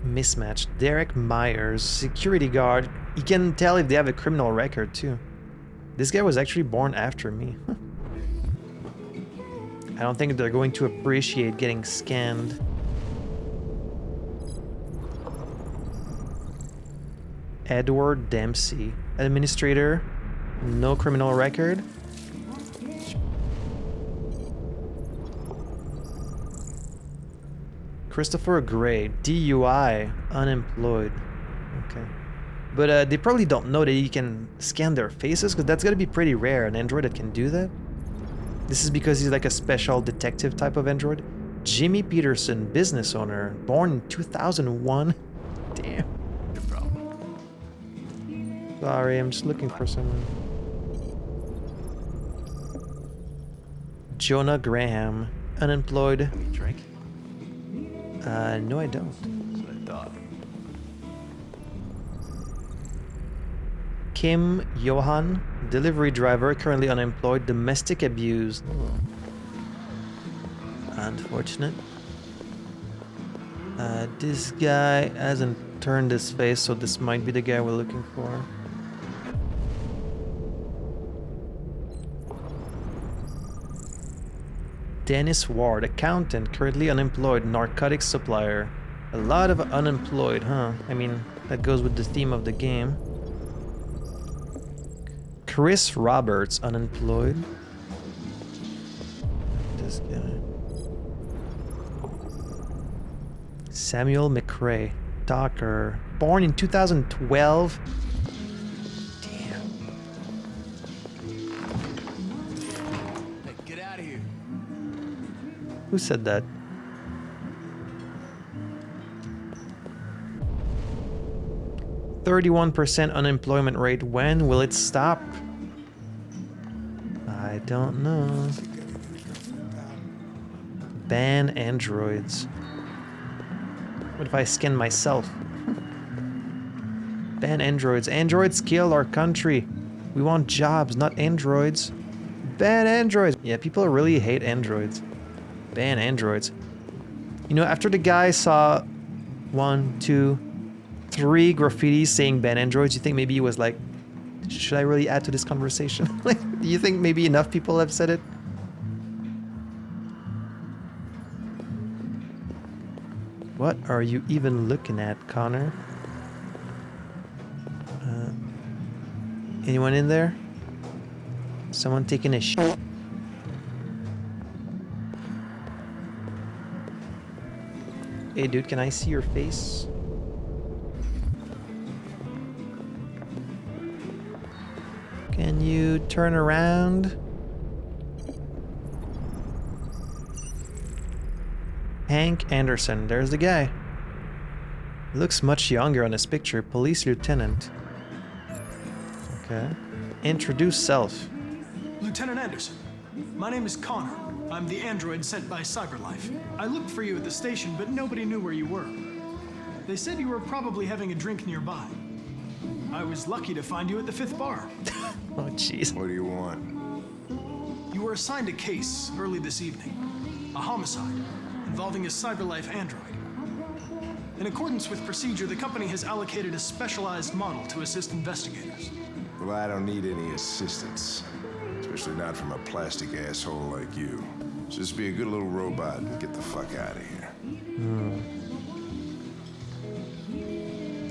Mismatch. Derek Myers, security guard. You can tell if they have a criminal record too. This guy was actually born after me. I don't think they're going to appreciate getting scanned. Edward Dempsey, administrator, no criminal record. Christopher Gray, DUI, unemployed. Okay. But they probably don't know that you can scan their faces, because that's gotta be pretty rare, an android that can do that. This is because he's like a special detective type of android. Jimmy Peterson, business owner, born in 2001. Damn. No problem. Sorry, I'm just looking for someone. Jonah Graham, unemployed. Any drink? No, I don't. That's what I thought. Kim Johan, delivery driver, currently unemployed, domestic abuse. Oh. Unfortunate. This guy hasn't turned his face, so this might be the guy we're looking for. Dennis Ward, accountant, currently unemployed, narcotics supplier. A lot of unemployed, huh? I mean, that goes with the theme of the game. Chris Roberts, unemployed. This guy. Samuel McRae, doctor, born in 2012. Damn. Hey, get out of here. Who said that? %31% unemployment rate. When will it stop? I don't know. Ban androids. What if I skin myself? Ban androids. Androids kill our country. We want jobs, not androids. Ban androids. Yeah, people really hate androids. Ban androids. You know, after the guy saw 1, 2, 3 graffitis saying ban androids, you think maybe he was like, should I really add to this conversation? Like, do you think maybe enough people have said it? What are you even looking at, Connor? Anyone in there? Someone taking a shit? Hey dude, can I see your face? Can you turn around? Hank Anderson, there's the guy. Looks much younger on this picture. Police lieutenant. Okay. Introduce self. Lieutenant Anderson, my name is Connor. I'm the android sent by CyberLife. I looked for you at the station, but nobody knew where you were. They said you were probably having a drink nearby. I was lucky to find you at the 5th bar. Oh, jeez. What do you want? You were assigned a case early this evening. A homicide involving a CyberLife android. In accordance with procedure, the company has allocated a specialized model to assist investigators. Well, I don't need any assistance. Especially not from a plastic asshole like you. Just be a good little robot and get the fuck out of here.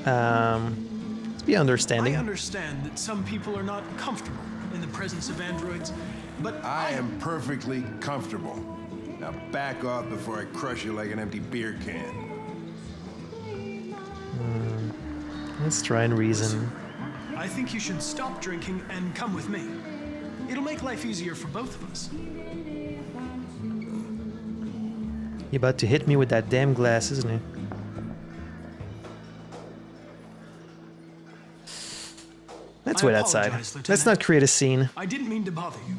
Let's be understanding. I understand that some people are not comfortable in the presence of androids, but I am perfectly comfortable. Now back off before I crush you like an empty beer can. Let's try and reason. I think you should stop drinking and come with me. It'll make life easier for both of us. You're about to hit me with that damn glass, isn't he? Let's wait outside. apologize, Let's Lieutenant. not create a scene. I didn't mean to bother you.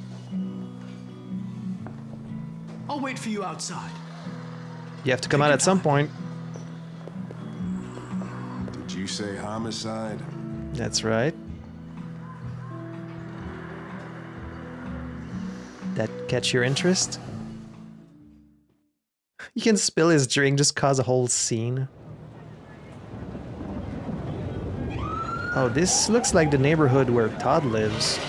I'll wait for you outside. You have to come Take out your at some time. point. Did you say homicide? That's right. That catch your interest? You can spill his drink, just cause a whole scene. Oh, this looks like the neighborhood where Todd lives.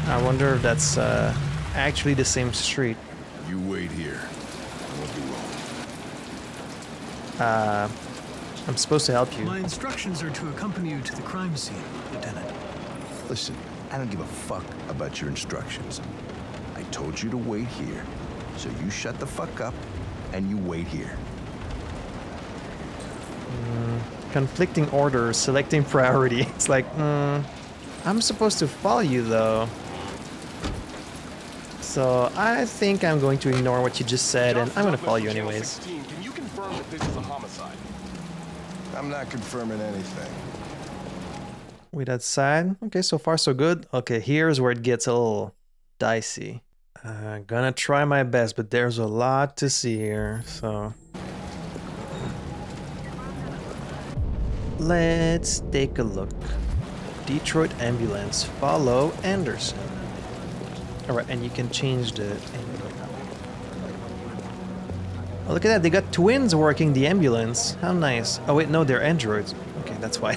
I wonder if that's actually the same street. You wait here. I won't be long. I'm supposed to help you. My instructions are to accompany you to the crime scene, Lieutenant. Listen, I don't give a fuck about your instructions. I told you to wait here. So you shut the fuck up and you wait here. Conflicting orders, selecting priority. It's like, I'm supposed to follow you though. So I think I'm going to ignore what you just said and I'm going to follow you anyways. Can you confirm that this is a homicide? I'm not confirming anything. Wait outside. Okay, so far so good. Okay, here's where it gets a little dicey. Gonna try my best, but there's a lot to see here, so... Let's take a look. Detroit ambulance. Follow Anderson. Alright, and you can change the angle. Oh, look at that, they got twins working the ambulance. How nice. Oh wait, no, they're androids. Okay, that's why.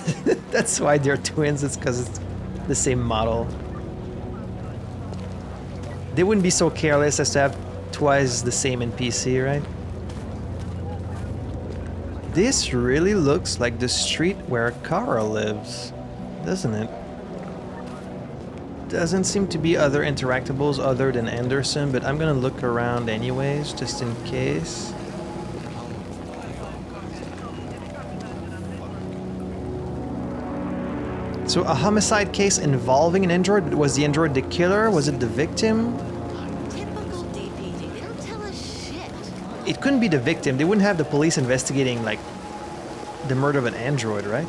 That's why they're twins, it's because it's the same model. They wouldn't be so careless as to have twice the same NPC, right? This really looks like the street where Kara lives, doesn't it? Doesn't seem to be other interactables other than Anderson, but I'm gonna look around anyways, just in case. So a homicide case involving an android? Was the android the killer? Was it the victim? Typical DPD. They don't tell us shit. It couldn't be the victim. They wouldn't have the police investigating, like, the murder of an android, right?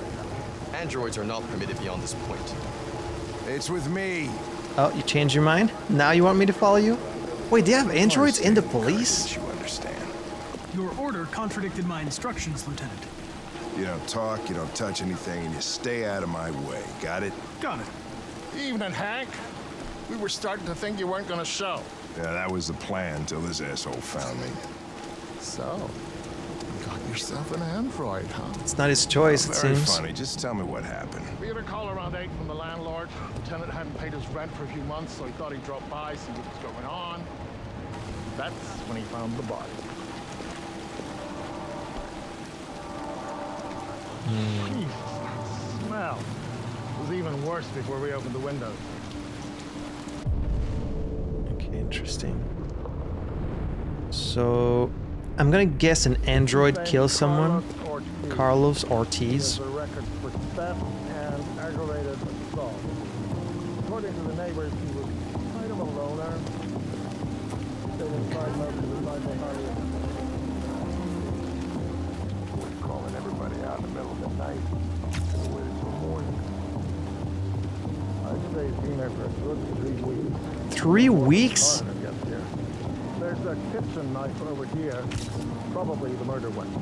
Androids are not permitted beyond this point. It's with me. Oh, you changed your mind? Now you want me to follow you? Wait, they have androids in the police? You understand. Your order contradicted my instructions, Lieutenant. You don't talk, you don't touch anything, and you stay out of my way. Got it? Got it. Evening, Hank. We were starting to think you weren't gonna show. Yeah, that was the plan until this asshole found me. So, you got yourself an android, huh? It's not his choice, it Very seems. funny. Just tell me what happened. We had a call around 8 from the landlord. The tenant hadn't paid his rent for a few months, so he thought he'd drop by, see what was going on. That's when he found the body. Jesus, smell. It was even worse before we opened the windows. Okay, interesting. So, I'm gonna guess an android killed someone. Carlos Ortiz. There's a record for theft and aggravated assault. According to the neighbors, he was kind of a loner. Stayed inside most of the time they hardly calling everybody out in the middle of the night. And waited till morning. I'd say he's been there for a good 3 weeks. 3 weeks? Coroner gets here. There's a kitchen knife over here. Probably the murder weapon.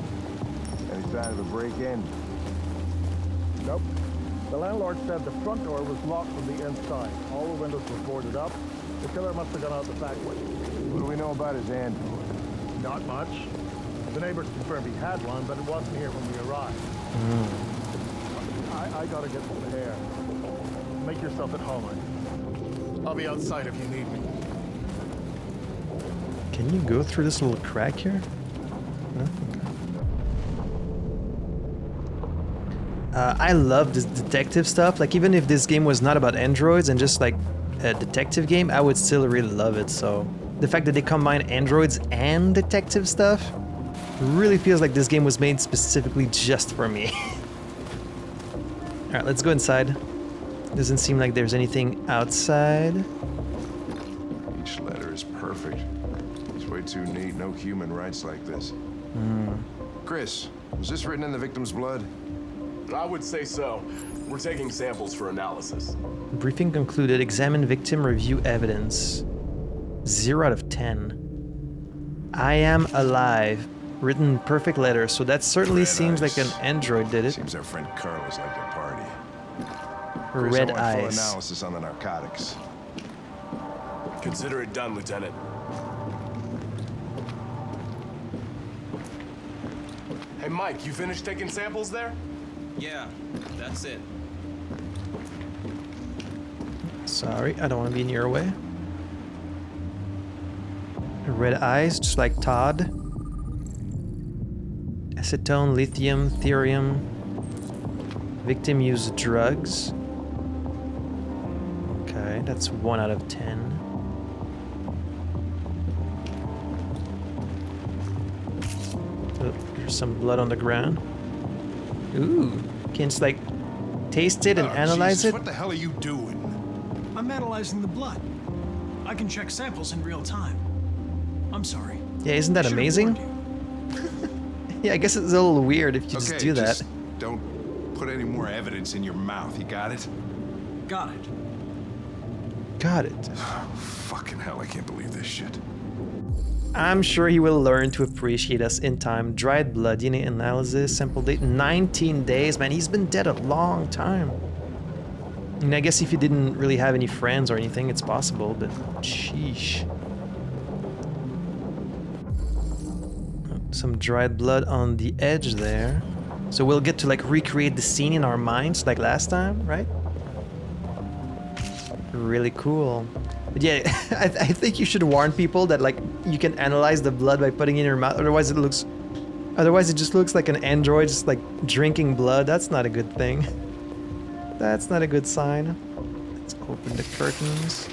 Any sign of a break-in? Nope. The landlord said the front door was locked from the inside. All the windows were boarded up. The killer must have gone out the back way. What do we know about his android? Not much. The neighbors confirmed he had one, but it wasn't here when we arrived. I gotta get some air. Make yourself at home. I'll be outside if you need me. Can you go through this little crack here? No? Okay. I love this detective stuff. Like, even if this game was not about androids and just like a detective game, I would still really love it. So the fact that they combine androids and detective stuff really feels like this game was made specifically just for me. Alright, let's go inside. Doesn't seem like there's anything outside. Each letter is perfect. It's way too neat. No human writes like this. Chris, was this written in the victim's blood? I would say so. We're taking samples for analysis. Briefing concluded. Examine victim, review evidence. 0 out of 10. I am alive. Written in perfect letters, so that certainly seems like an android did it. Seems our friend Carlos liked to party. Red Chris, I want full eyes. analysis on the narcotics. Consider it done, Lieutenant. Hey, Mike, you finished taking samples there? Yeah, that's it. Sorry, I don't want to be in your way. Red eyes, just like Todd. Acetone, lithium, therium. Victim used drugs. Okay, that's 1 out of 10. Oh, there's some blood on the ground. Ooh, can just like taste it and analyze Jesus, it? What the hell are you doing? I'm analyzing the blood. I can check samples in real time. I'm sorry. Yeah, isn't that I should've amazing? warned you. Yeah, I guess it's a little weird if you just do that. Just don't put any more evidence in your mouth. You got it? Got it. Got it. Fucking hell, I can't believe this shit. I'm sure he will learn to appreciate us in time. Dried blood, DNA analysis, sample date 19 days. Man, he's been dead a long time. And I guess if he didn't really have any friends or anything, it's possible, but sheesh. Some dried blood on the edge there. So we'll get to like recreate the scene in our minds like last time, right? Really cool. But yeah, I think you should warn people that like you can analyze the blood by putting it in your mouth. Otherwise it just looks like an android just like drinking blood. That's not a good thing. That's not a good sign. Let's open the curtains.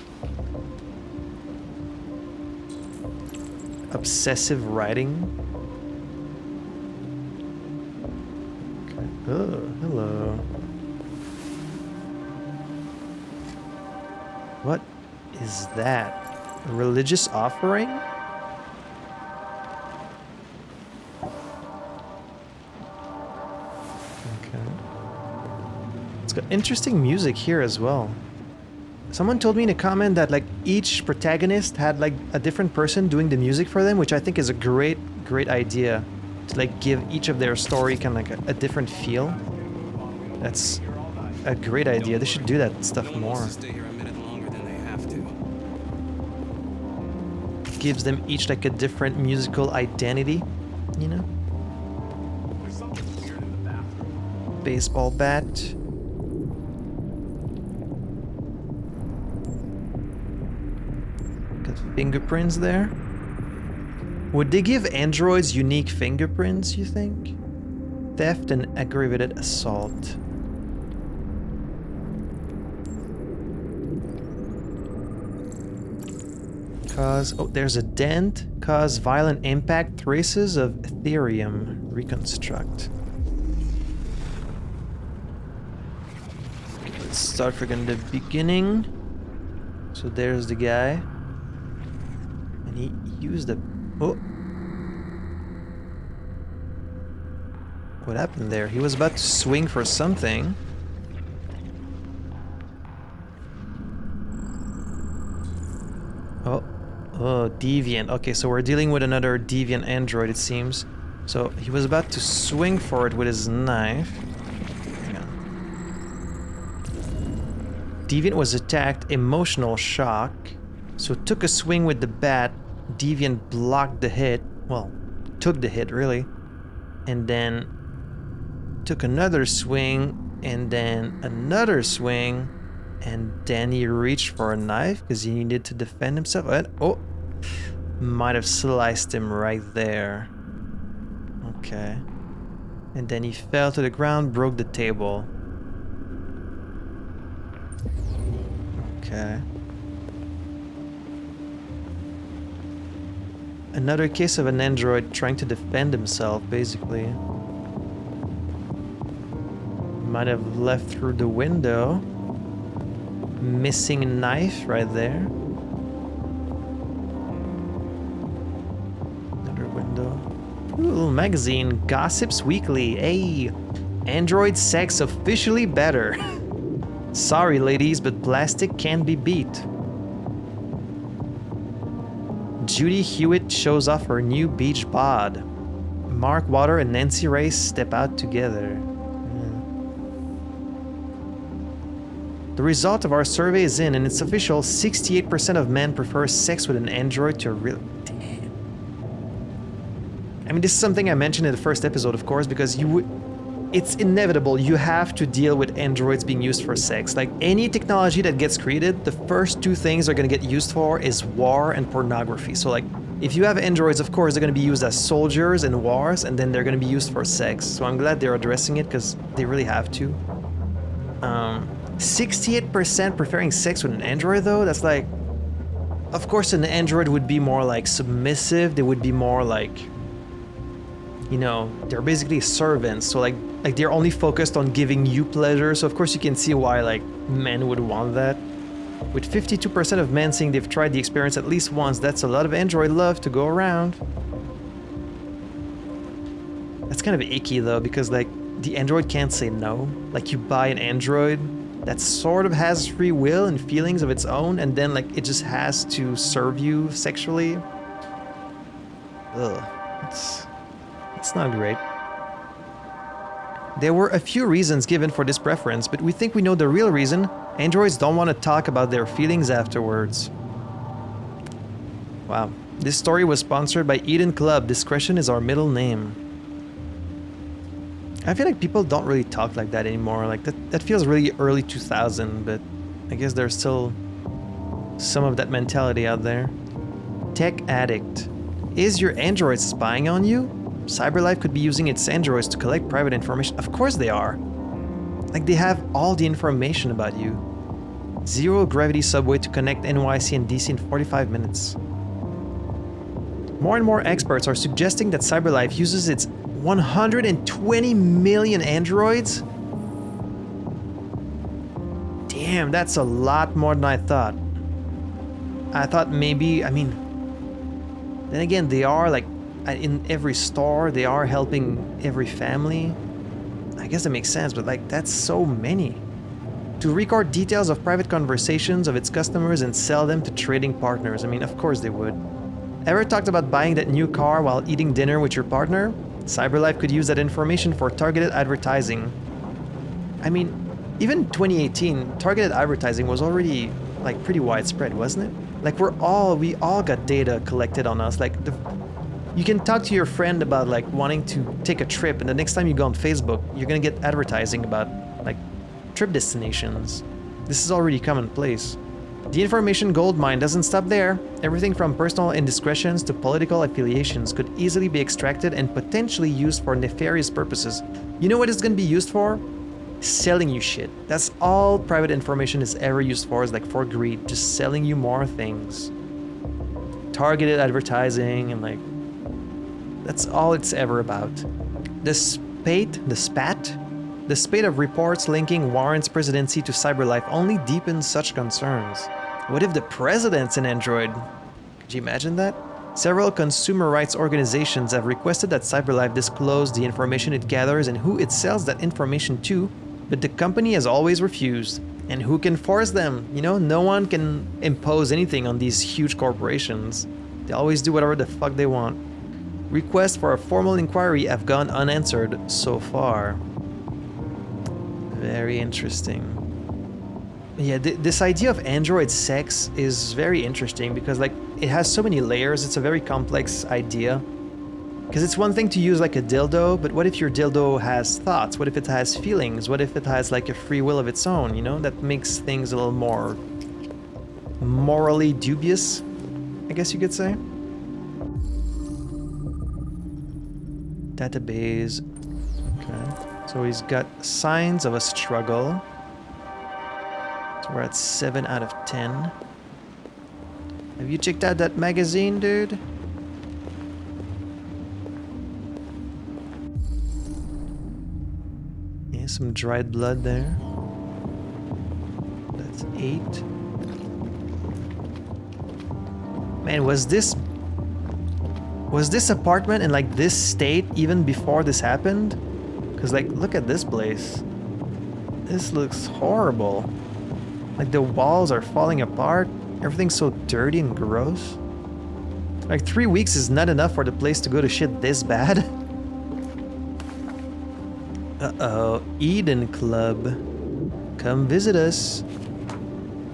Obsessive writing. Okay. Oh, hello. What is that? A religious offering? Okay. It's got interesting music here as well. Someone told me in a comment that like each protagonist had like a different person doing the music for them, which I think is a great idea to like give each of their story kind of like a different feel. That's a great idea. They should do that stuff more. Gives them each like a different musical identity, you know? Baseball bat. Got fingerprints there. Would they give androids unique fingerprints, you think? Theft and aggravated assault. Oh, there's a dent. Cause violent impact. Traces of Ethereum. Reconstruct. Okay, let's start from the beginning. So there's the guy. And he used a... Oh! What happened there? He was about to swing for something. Oh. Oh, deviant. Okay, so we're dealing with another deviant android, it seems. So he was about to swing for it with his knife. Hang on. Deviant was attacked, emotional shock. So took a swing with the bat. Deviant blocked the hit. Well, took the hit, really. And then took another swing, and then another swing, and then he reached for a knife because he needed to defend himself. And, oh, might have sliced him right there. Okay. And then he fell to the ground, broke the table. Okay. Another case of an android trying to defend himself, basically. Might have left through the window. Missing a knife right there. Another window. Ooh, little magazine. Gossips Weekly. Hey, android sex officially better. Sorry, ladies, but plastic can be beat. Judy Hewitt shows off her new beach bod. Mark Water and Nancy Race step out together. The result of our survey is in, and it's official. 68% of men prefer sex with an android to a real... Damn. I mean, this is something I mentioned in the first episode, of course, because you would... It's inevitable. You have to deal with androids being used for sex. Like, any technology that gets created, the first two things they're gonna get used for is war and pornography. So, like, if you have androids, of course, they're gonna be used as soldiers in wars, and then they're gonna be used for sex. So I'm glad they're addressing it, because they really have to. 68% preferring sex with an android, though? That's like... Of course, an android would be more, like, submissive. They would be more, like... You know, they're basically servants. So, like they're only focused on giving you pleasure. So, of course, you can see why, like, men would want that. With 52% of men saying they've tried the experience at least once, that's a lot of android love to go around. That's kind of icky, though, because, like, the android can't say no. Like, you buy an android that sort of has free will and feelings of its own, and then, like, it just has to serve you sexually. Ugh. It's not great. There were a few reasons given for this preference, but we think we know the real reason. Androids don't want to talk about their feelings afterwards. Wow. This story was sponsored by Eden Club. Discretion is our middle name. I feel like people don't really talk like that anymore. Like, that feels really early 2000, but I guess there's still some of that mentality out there. Tech addict. Is your android spying on you? CyberLife could be using its androids to collect private information. Of course they are. Like, they have all the information about you. Zero gravity subway to connect NYC and DC in 45 minutes. More and more experts are suggesting that CyberLife uses its 120 million androids? Damn, that's a lot more than I thought. I thought maybe, I mean... Then again, they are, like, in every store, they are helping every family. I guess that makes sense, but, like, that's so many. To record details of private conversations of its customers and sell them to trading partners. I mean, of course they would. Ever talked about buying that new car while eating dinner with your partner? CyberLife could use that information for targeted advertising. I mean, even 2018, targeted advertising was already, like, pretty widespread, wasn't it? Like, we all got data collected on us. Like, you can talk to your friend about, like, wanting to take a trip, and the next time you go on Facebook, you're gonna get advertising about, like, trip destinations. This is already commonplace. The information goldmine doesn't stop there. Everything from personal indiscretions to political affiliations could easily be extracted and potentially used for nefarious purposes. You know what it's gonna be used for? Selling you shit. That's all private information is ever used for, is like for greed, just selling you more things. Targeted advertising and, like, that's all it's ever about. The spate of reports linking Warren's presidency to CyberLife only deepens such concerns. What if the president's an android? Could you imagine that? Several consumer rights organizations have requested that CyberLife disclose the information it gathers and who it sells that information to, but the company has always refused. And who can force them? You know, no one can impose anything on these huge corporations. They always do whatever the fuck they want. Requests for a formal inquiry have gone unanswered so far. Very interesting. Yeah, this idea of android sex is very interesting because like it has so many layers. It's a very complex idea. Because it's one thing to use like a dildo, but what if your dildo has thoughts? What if it has feelings? What if it has like a free will of its own, you know? That makes things a little more morally dubious, I guess you could say. Database. Okay. So he's got signs of a struggle. So we're at 7 out of 10. Have you checked out that magazine, dude? Yeah, some dried blood there. That's 8. Man, was this apartment in like this state even before this happened? Because like, look at this place. This looks horrible. Like the walls are falling apart. Everything's so dirty and gross. Like 3 weeks is not enough for the place to go to shit this bad. Uh-oh, Eden Club. Come visit us.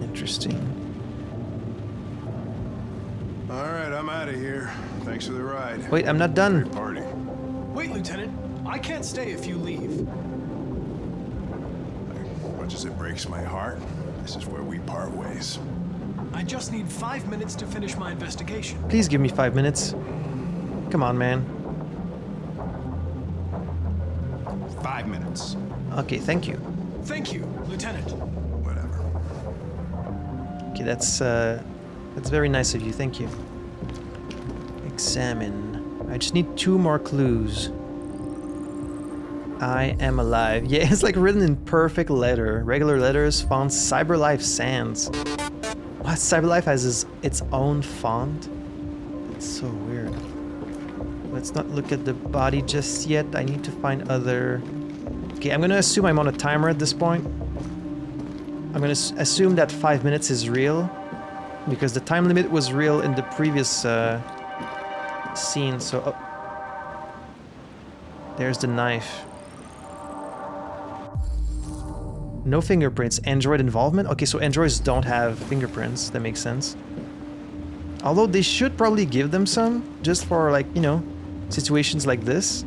Interesting. All right, I'm out of here. Thanks for the ride. Wait, I'm not done. Great party. Wait, Lieutenant. I can't stay if you leave. As much as it breaks my heart, this is where we part ways. I just need 5 minutes to finish my investigation. Please give me 5 minutes. Come on, man. 5 minutes. Okay, thank you. Thank you, Lieutenant. Whatever. Okay, that's very nice of you. Thank you. Examine. I just need 2 more clues. I am alive. Yeah, it's like written in perfect letter. Regular letters, fonts, CyberLife sans. What? CyberLife has its own font? It's so weird. Let's not look at the body just yet. I need to find other... Okay, I'm gonna assume I'm on a timer at this point. I'm gonna assume that 5 minutes is real. Because the time limit was real in the previous scene, so... Oh. There's the knife. No fingerprints. Android involvement? Okay, so androids don't have fingerprints. That makes sense. Although they should probably give them some, just for like, you know, situations like this.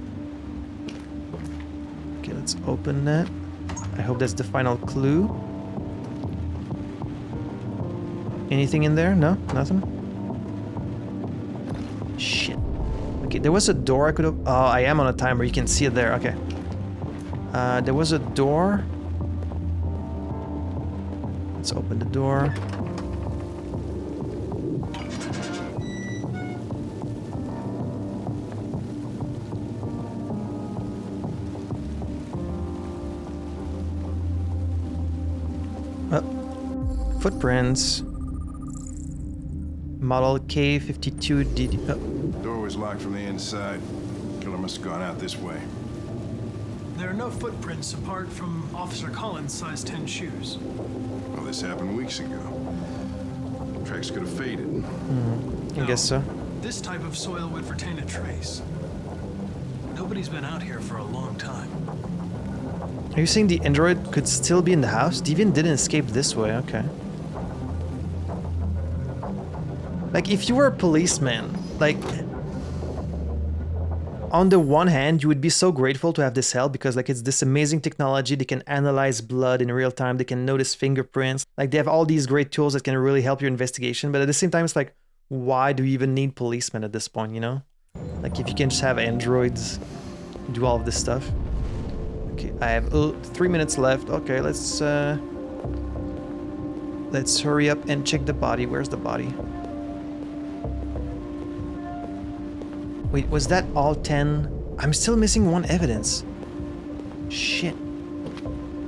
Okay, let's open that. I hope that's the final clue. Anything in there? No? Nothing? Shit. Okay, there was a door I could have... Oh, I am on a timer. You can see it there. Okay. There was a door. Let's open the door. Oh. Footprints. Model K52DD. Oh. Door was locked from the inside. Killer must have gone out this way. There are no footprints apart from Officer Collins' size 10 shoes. Well, this happened weeks ago. Tracks could have faded. I guess so. This type of soil would retain a trace. Nobody's been out here for a long time. Are you saying the android could still be in the house? Deviant didn't escape this way, okay. Like, if you were a policeman, like... On the one hand, you would be so grateful to have this help because like it's this amazing technology. They can analyze blood in real time. They can notice fingerprints. Like they have all these great tools that can really help your investigation. But at the same time, it's like, why do you even need policemen at this point, you know? Like if you can just have androids do all of this stuff. Okay, I have 3 minutes left. Okay, let's hurry up and check the body. Where's the body? Wait, was that all 10? I'm still missing one evidence. Shit.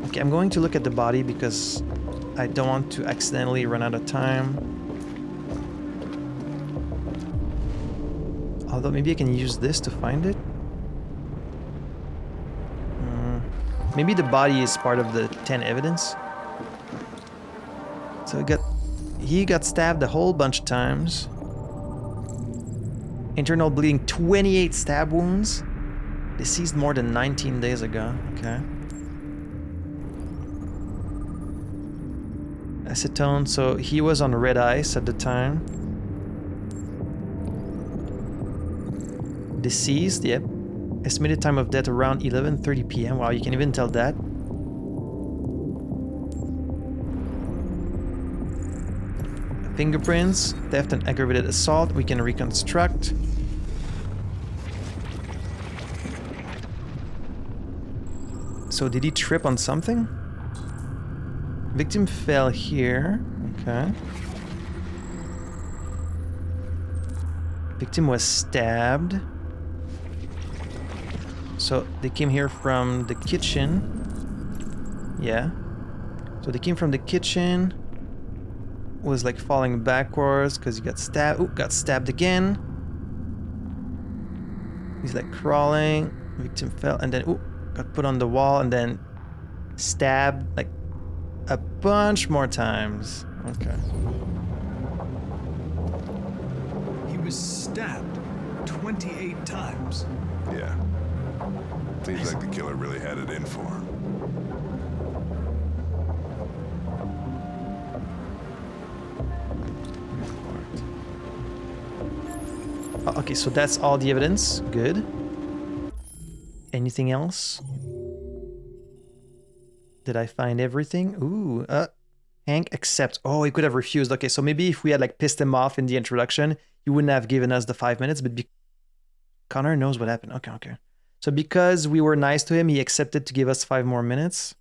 Okay, I'm going to look at the body because I don't want to accidentally run out of time. Although maybe I can use this to find it. Maybe the body is part of the 10 evidence. So he got stabbed a whole bunch of times. Internal bleeding, 28 stab wounds. Deceased more than 19 days ago. Okay. Acetone, so he was on red ice at the time. Deceased, yep. Estimated time of death around 11:30 p.m. Wow, you can even tell that. Fingerprints, theft and aggravated assault, we can reconstruct. So did he trip on something? Victim fell here. Okay. Victim was stabbed. So they came here from the kitchen. Yeah. So they came from the kitchen. Was like falling backwards because he got stabbed. Ooh, got stabbed again. He's like crawling. Victim fell and then ooh, got put on the wall and then stabbed like a bunch more times. Okay. He was stabbed 28 times. Yeah. Seems like the killer really had it in for him. Okay, so that's all the evidence. Good. Anything else? Did I find everything? Ooh, Hank accepts. Oh, he could have refused. Okay, so maybe if we had like pissed him off in the introduction, he wouldn't have given us the 5 minutes, but Connor knows what happened. Okay. So because we were nice to him, he accepted to give us 5 more minutes.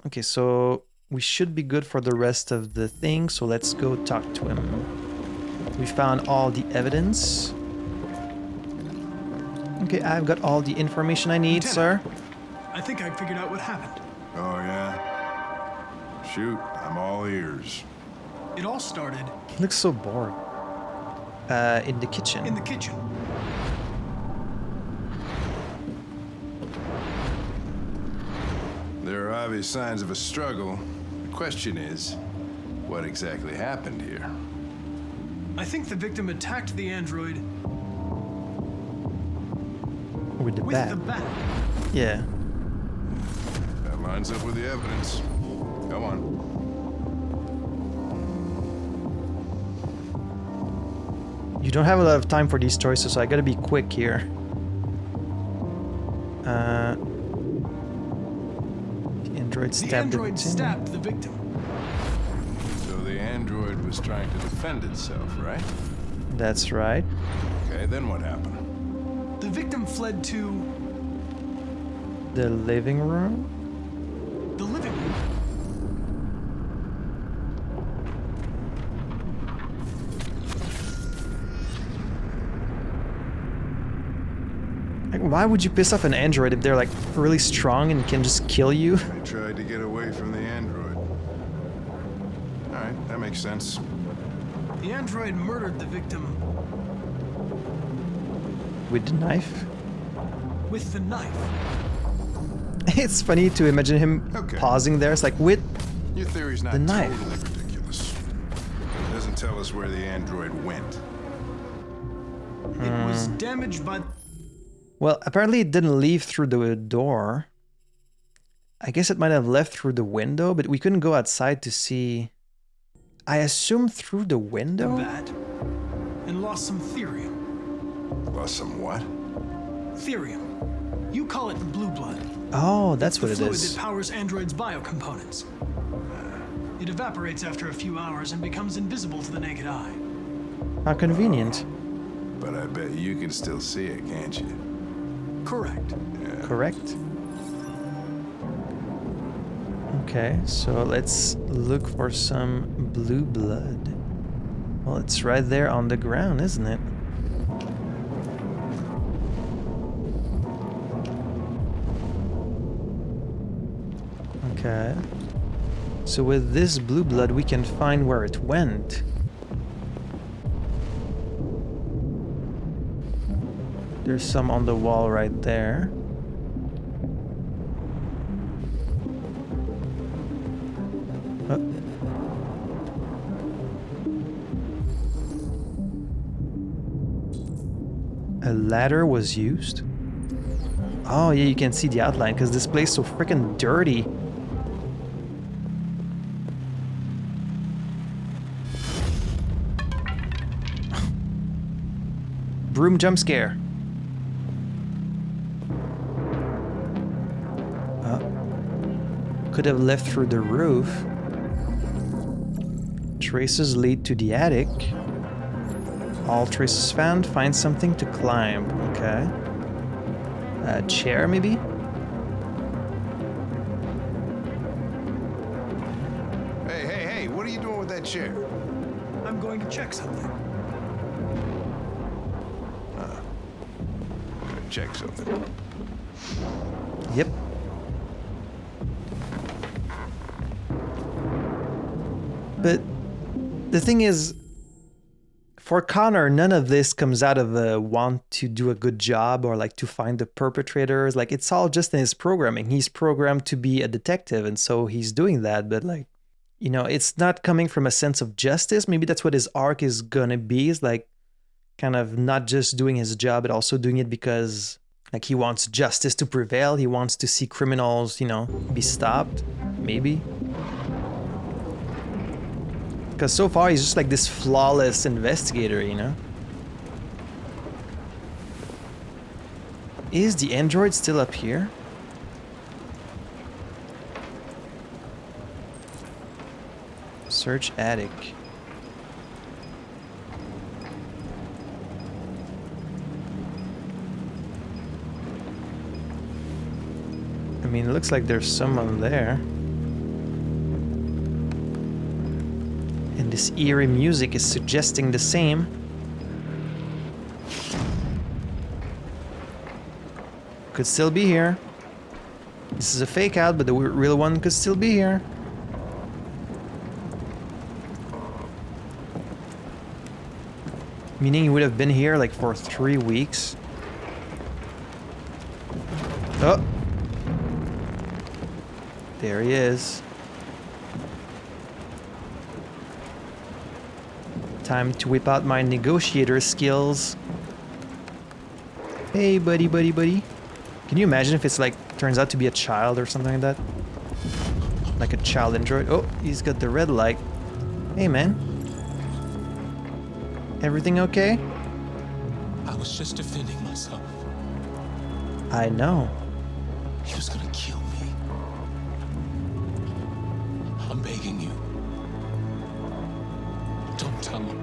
Okay, so we should be good for the rest of the thing, so let's go talk to him. We found all the evidence. Okay, I've got all the information I need, sir. I think I figured out what happened. Oh, yeah? Shoot, I'm all ears. It all started... He looks so bored. In the kitchen. In the kitchen. There are obvious signs of a struggle. The question is, what exactly happened here? I think the victim attacked the android... With the bat. Yeah. That lines up with the evidence. Come on. You don't have a lot of time for these choices, so I gotta be quick here. The android stabbed the victim. Stabbed the victim. So the android was trying to defend itself, right? That's right. Okay, then what happened? The victim fled to... The living room? The living room? Like, why would you piss off an android if they're like really strong and can just kill you? I tried to get away from the android. Alright, that makes sense. The android murdered the victim. With the knife? With the knife. It's funny to imagine him pausing there. It's like, with Your theory's not the knife. totally ridiculous. It doesn't tell us where the android went. It was damaged by... Well, apparently it didn't leave through the door. I guess it might have left through the window, but we couldn't go outside to see... I assume through the window? The bat. And lost some therium. Lost some what? Therium. You call it blue blood. Oh, that's what it fluid is. That powers androids' biocomponents. It evaporates after a few hours and becomes invisible to the naked eye. How convenient. But I bet you can still see it, can't you? Correct. Yeah. Correct. Okay, so let's look for some blue blood. Well, it's right there on the ground, isn't it? Okay. So with this blue blood, we can find where it went. There's some on the wall right there. A ladder was used. Oh yeah, you can see the outline because this place is so freaking dirty. Broom jump scare. Could have left through the roof. Traces lead to the attic. All traces found. Find something to climb. Okay. A chair, maybe? Hey, what are you doing with that chair? I'm going to check something. Gonna check something. Yep. But the thing is, for Connor, none of this comes out of a want to do a good job or like to find the perpetrators. Like it's all just in his programming. He's programmed to be a detective, and so he's doing that. But like, you know, it's not coming from a sense of justice. Maybe that's what his arc is gonna be. Is like kind of not just doing his job, but also doing it because like he wants justice to prevail. He wants to see criminals, you know, be stopped. Maybe. Because so far he's just like this flawless investigator, you know? Is the android still up here? Search attic. I mean, it looks like there's someone there. And this eerie music is suggesting the same. Could still be here. This is a fake out, but the real one could still be here. Meaning he would have been here like for 3 weeks. Oh! There he is. Time to whip out my negotiator skills. Hey, buddy. Can you imagine if it's like, turns out to be a child or something like that? Like a child android. Oh, he's got the red light. Hey, man. Everything okay? I was just defending myself. I know. He was gonna kill me. I'm begging you. Don't tell him.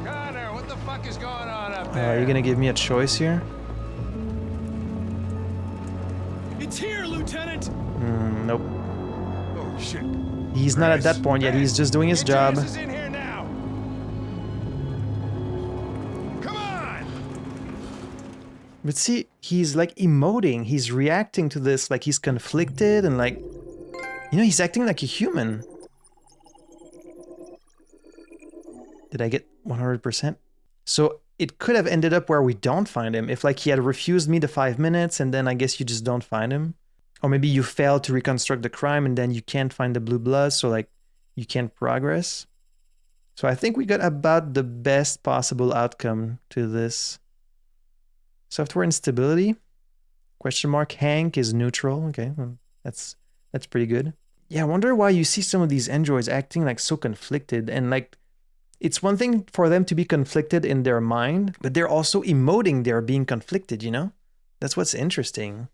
Connor, what the fuck is going on up there? Are you gonna give me a choice here? It's here, Lieutenant! Nope. Oh, shit. He's not at that point yet. He's just doing his job. Is in here now. Come on! But see, he's like emoting. He's reacting to this like he's conflicted and like... You know, he's acting like a human. Did I get 100%? So it could have ended up where we don't find him. If like he had refused me the 5 minutes and then I guess you just don't find him. Or maybe you failed to reconstruct the crime and then you can't find the blue blood, so like you can't progress. So I think we got about the best possible outcome to this. Software instability? Question mark. Hank is neutral. Okay, well, that's pretty good. Yeah, I wonder why you see some of these androids acting like so conflicted, and like it's one thing for them to be conflicted in their mind, but they're also emoting they're being conflicted, you know? That's what's interesting.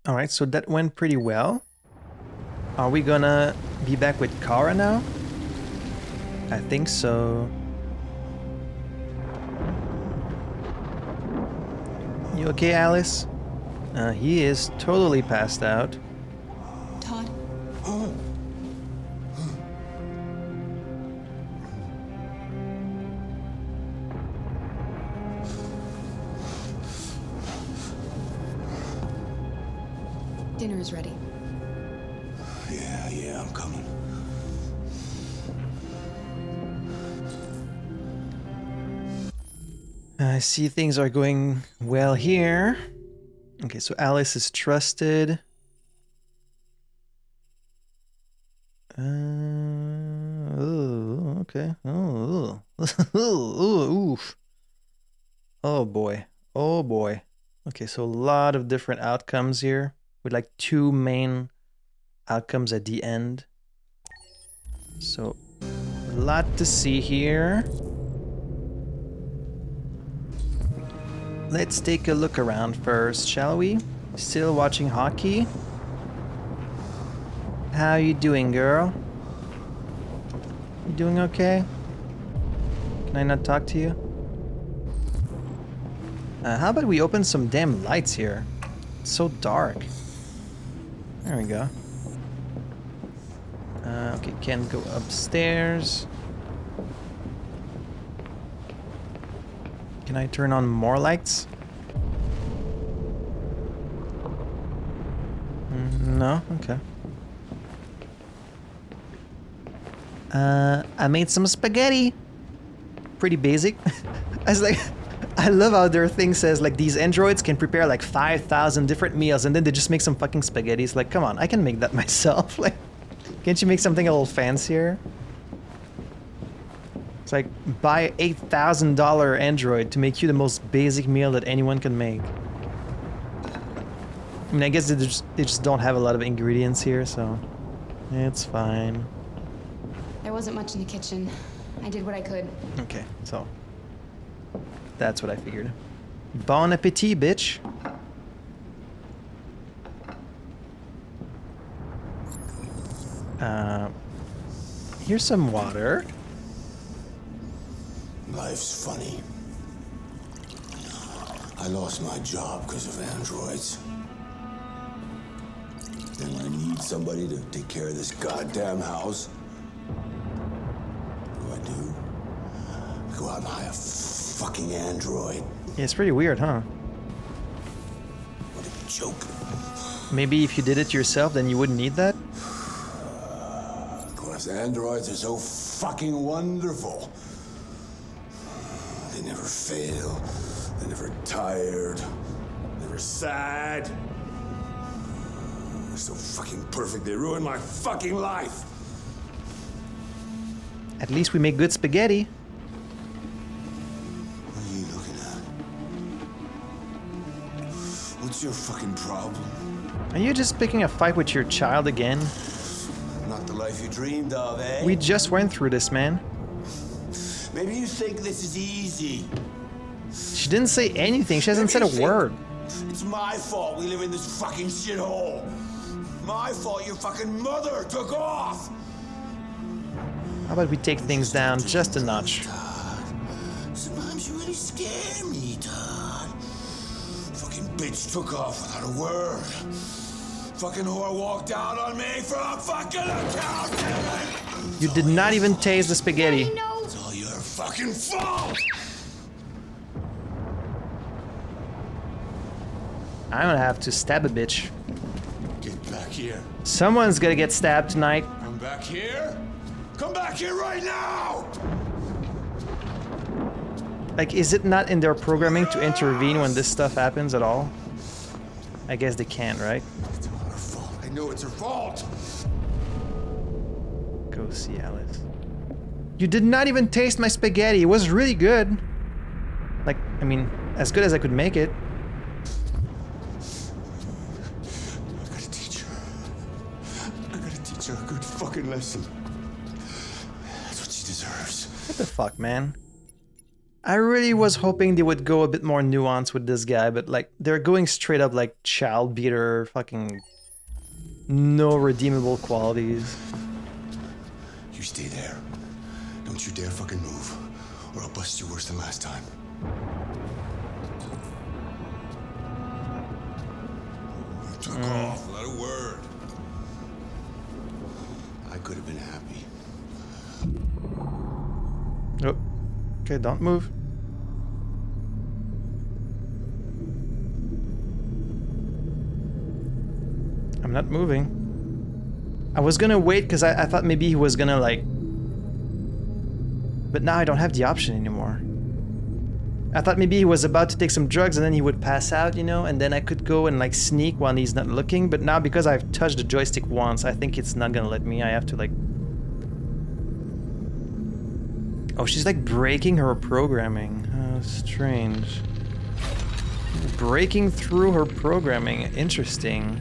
All right, so that went pretty well. Are we gonna be back with Kara now? I think so. You okay, Alice? He is totally passed out. Todd? Dinner is ready. Yeah, I'm coming. I see things are going well here. Okay, so Alice is trusted. Oh, okay. Oh, oof. Oh boy. Oh boy. Okay, so a lot of different outcomes here with like 2 main outcomes at the end. So a lot to see here. Let's take a look around first, shall we? Still watching hockey? How you doing, girl? You doing okay? Can I not talk to you? How about we open some damn lights here? It's so dark. There we go. Okay, can't go upstairs. Can I turn on more lights? No? Okay. I made some spaghetti. Pretty basic. I was like, I love how their thing says like these androids can prepare like 5,000 different meals and then they just make some fucking spaghetti. It's like, come on, I can make that myself. Like, can't you make something a little fancier? It's like, buy $8,000 android to make you the most basic meal that anyone can make. I mean, I guess they just don't have a lot of ingredients here, so it's fine. There wasn't much in the kitchen. I did what I could. Okay, so that's what I figured. Bon appetit, bitch. Here's some water. Life's funny. I lost my job because of androids. And when I need somebody to take care of this goddamn house, what do? I go out and hire a fucking android. Yeah, it's pretty weird, huh? What a joke. Maybe if you did it yourself, then you wouldn't need that? Because androids are so fucking wonderful. They never fail. They're never tired. Never sad. They're so fucking perfect. They ruin my fucking life. At least we make good spaghetti. What are you looking at? What's your fucking problem? Are you just picking a fight with your child again? Not the life you dreamed of, eh? We just went through this, man. Maybe you think this is easy. She didn't say anything. She hasn't said a word. It's my fault we live in this fucking shithole. My fault your fucking mother took off. How about we take things down just a notch? Sometimes you really scare me, Todd. Fucking bitch took off without a word. Fucking whore walked out on me for a fucking accountant. You did not even taste the spaghetti. It's all your fucking fault. I'm gonna have to stab a bitch. Get back here. Someone's gonna get stabbed tonight. Come back here. Come back here right now. Like, is it not in their programming to intervene when this stuff happens at all? I guess they can't, right? It's all her fault. I know it's her fault. Go see Alice. You did not even taste my spaghetti. It was really good. Like, I mean, as good as I could make it. I gotta teach her. I gotta teach her a good fucking lesson. That's what she deserves. What the fuck, man? I really was hoping they would go a bit more nuanced with this guy, but like, they're going straight up like child beater, fucking no redeemable qualities. You stay there. Don't you dare fucking move, or I'll bust you worse than last time. Took off without a word. I could have been happy. Oh, okay, don't move. I'm not moving. I was gonna wait because I thought maybe he was gonna like... But now I don't have the option anymore. I thought maybe he was about to take some drugs and then he would pass out, you know, and then I could go and like sneak while he's not looking, but now because I've touched the joystick once, I think it's not gonna let me. I have to like... Oh, she's like breaking her programming. Strange. Breaking through her programming. Interesting.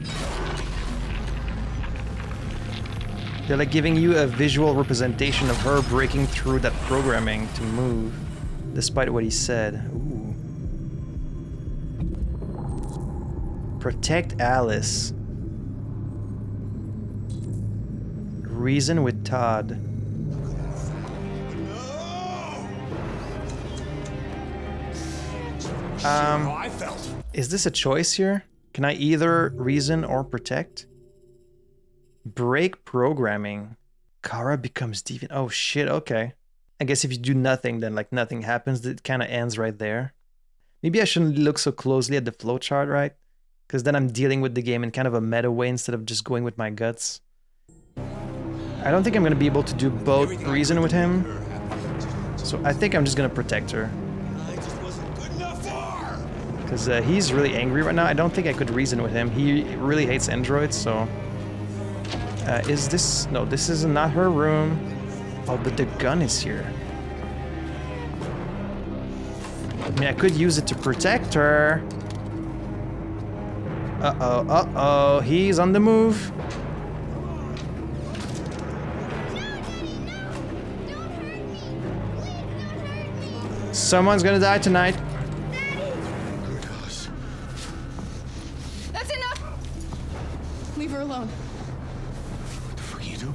They're like giving you a visual representation of her breaking through that programming to move, despite what he said. Ooh. Protect Alice. Reason with Todd. Is this a choice here? Can I either reason or protect? Break programming. Kara becomes deviant. Oh shit, okay. I guess if you do nothing, then like nothing happens. It kind of ends right there. Maybe I shouldn't look so closely at the flowchart, right? Because then I'm dealing with the game in kind of a meta way instead of just going with my guts. I don't think I'm going to be able to do both reason with him. So I think I'm just going to protect her. Because he's really angry right now. I don't think I could reason with him. He really hates androids, so... is this... No, this is not her room. Oh, but the gun is here. I mean, I could use it to protect her. Uh-oh, uh-oh. He's on the move. Someone's gonna die tonight. That's enough! Leave her alone. What the fuck are you doing?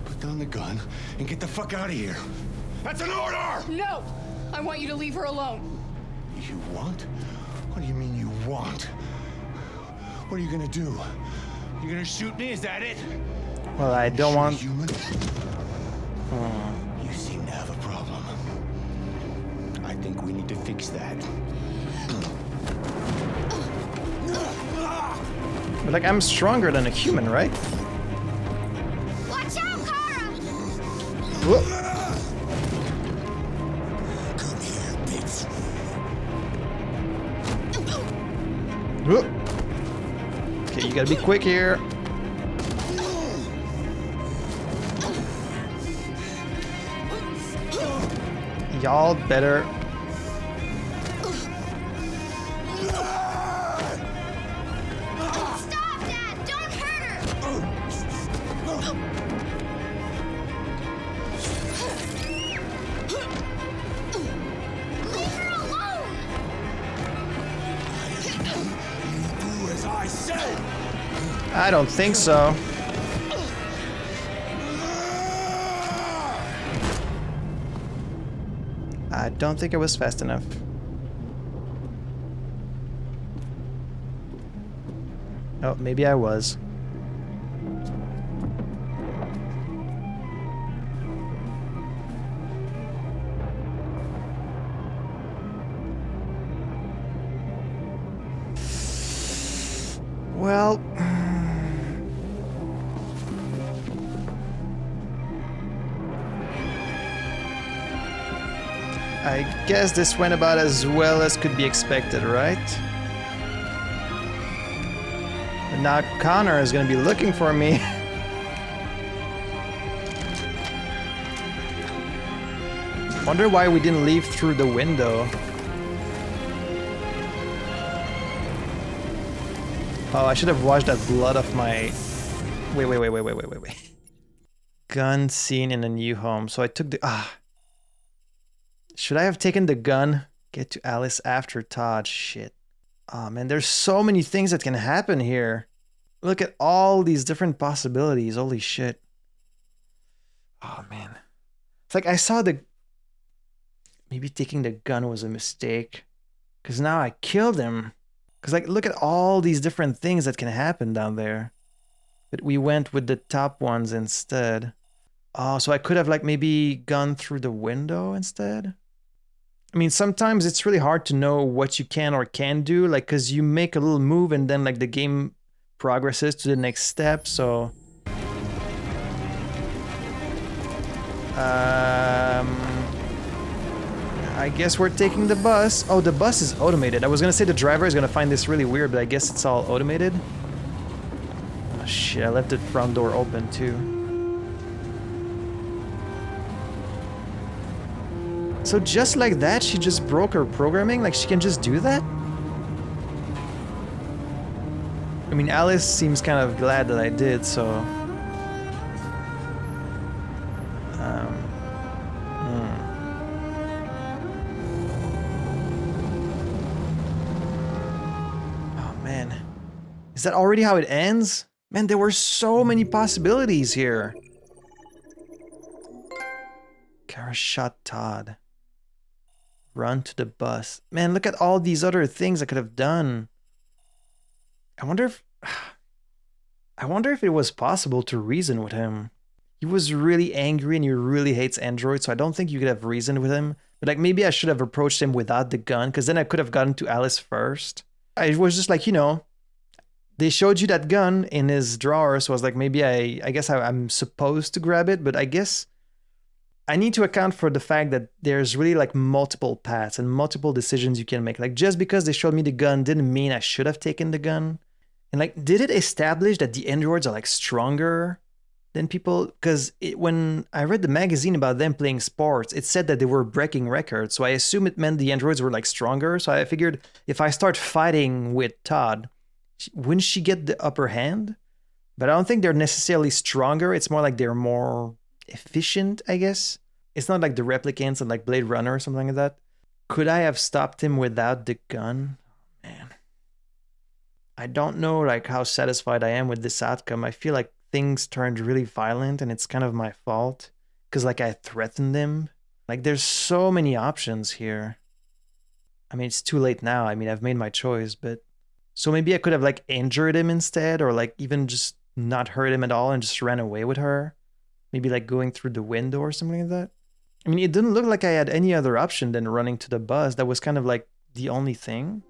Put down the gun and get the fuck out of here. That's an order! No! I want you to leave her alone. You want? What do you mean you want? What are you gonna do? You gonna shoot me? Is that it? Well, I don't want... Human? You seem to have a problem. I think we need to fix that. But like, I'm stronger than a human, right? Watch out, Kara! Whoop. Come here, bitch. Whoop. Okay, you gotta be quick here. Y'all better... Stop, Dad! Don't hurt her! Leave her alone! Do as I say. I don't think so. I don't think I was fast enough. Oh, maybe I was. Well... I guess this went about as well as could be expected, right? But now Connor is gonna be looking for me. Wonder why we didn't leave through the window. Oh, I should have washed that blood off my... Wait. Gun seen in a new home. So I took the... Should I have taken the gun? Get to Alice after Todd. Shit. Oh man, there's so many things that can happen here. Look at all these different possibilities. Holy shit. Oh man. It's like I saw the... Maybe taking the gun was a mistake. Because now I killed him. Because like, look at all these different things that can happen down there. But we went with the top ones instead. Oh, so I could have like maybe gone through the window instead? I mean, sometimes it's really hard to know what you can or can't do, like, because you make a little move and then like the game progresses to the next step, so I guess we're taking the bus. Oh, the bus is automated. I was gonna say the driver is gonna find this really weird, but I guess it's all automated. Oh shit, I left the front door open too. So just like that, she just broke her programming? Like she can just do that? I mean, Alice seems kind of glad that I did, so... Oh, man. Is that already how it ends? Man, there were so many possibilities here. Kara shot Todd. Run to the bus. Man, look at all these other things I could have done. I wonder if it was possible to reason with him. He was really angry and he really hates androids, so I don't think you could have reasoned with him. But like maybe I should have approached him without the gun, because then I could have gotten to Alice first. I was just like, you know, they showed you that gun in his drawer, so I was like, maybe I guess I'm supposed to grab it, but I guess I need to account for the fact that there's really like multiple paths and multiple decisions you can make. Like just because they showed me the gun didn't mean I should have taken the gun. And like, did it establish that the androids are like stronger than people? Because when I read the magazine about them playing sports, it said that they were breaking records. So I assume it meant the androids were like stronger. So I figured if I start fighting with Todd, wouldn't she get the upper hand? But I don't think they're necessarily stronger. It's more like they're more efficient, I guess. It's not like the replicants and like Blade Runner or something like that. Could I have stopped him without the gun? Man. I don't know like how satisfied I am with this outcome. I feel like things turned really violent and it's kind of my fault. Because like I threatened him. Like there's so many options here. I mean, it's too late now. I mean, I've made my choice, but... So maybe I could have like injured him instead, or like even just not hurt him at all and just ran away with her. Maybe like going through the window or something like that. I mean, it didn't look like I had any other option than running to the bus. That was kind of like the only thing.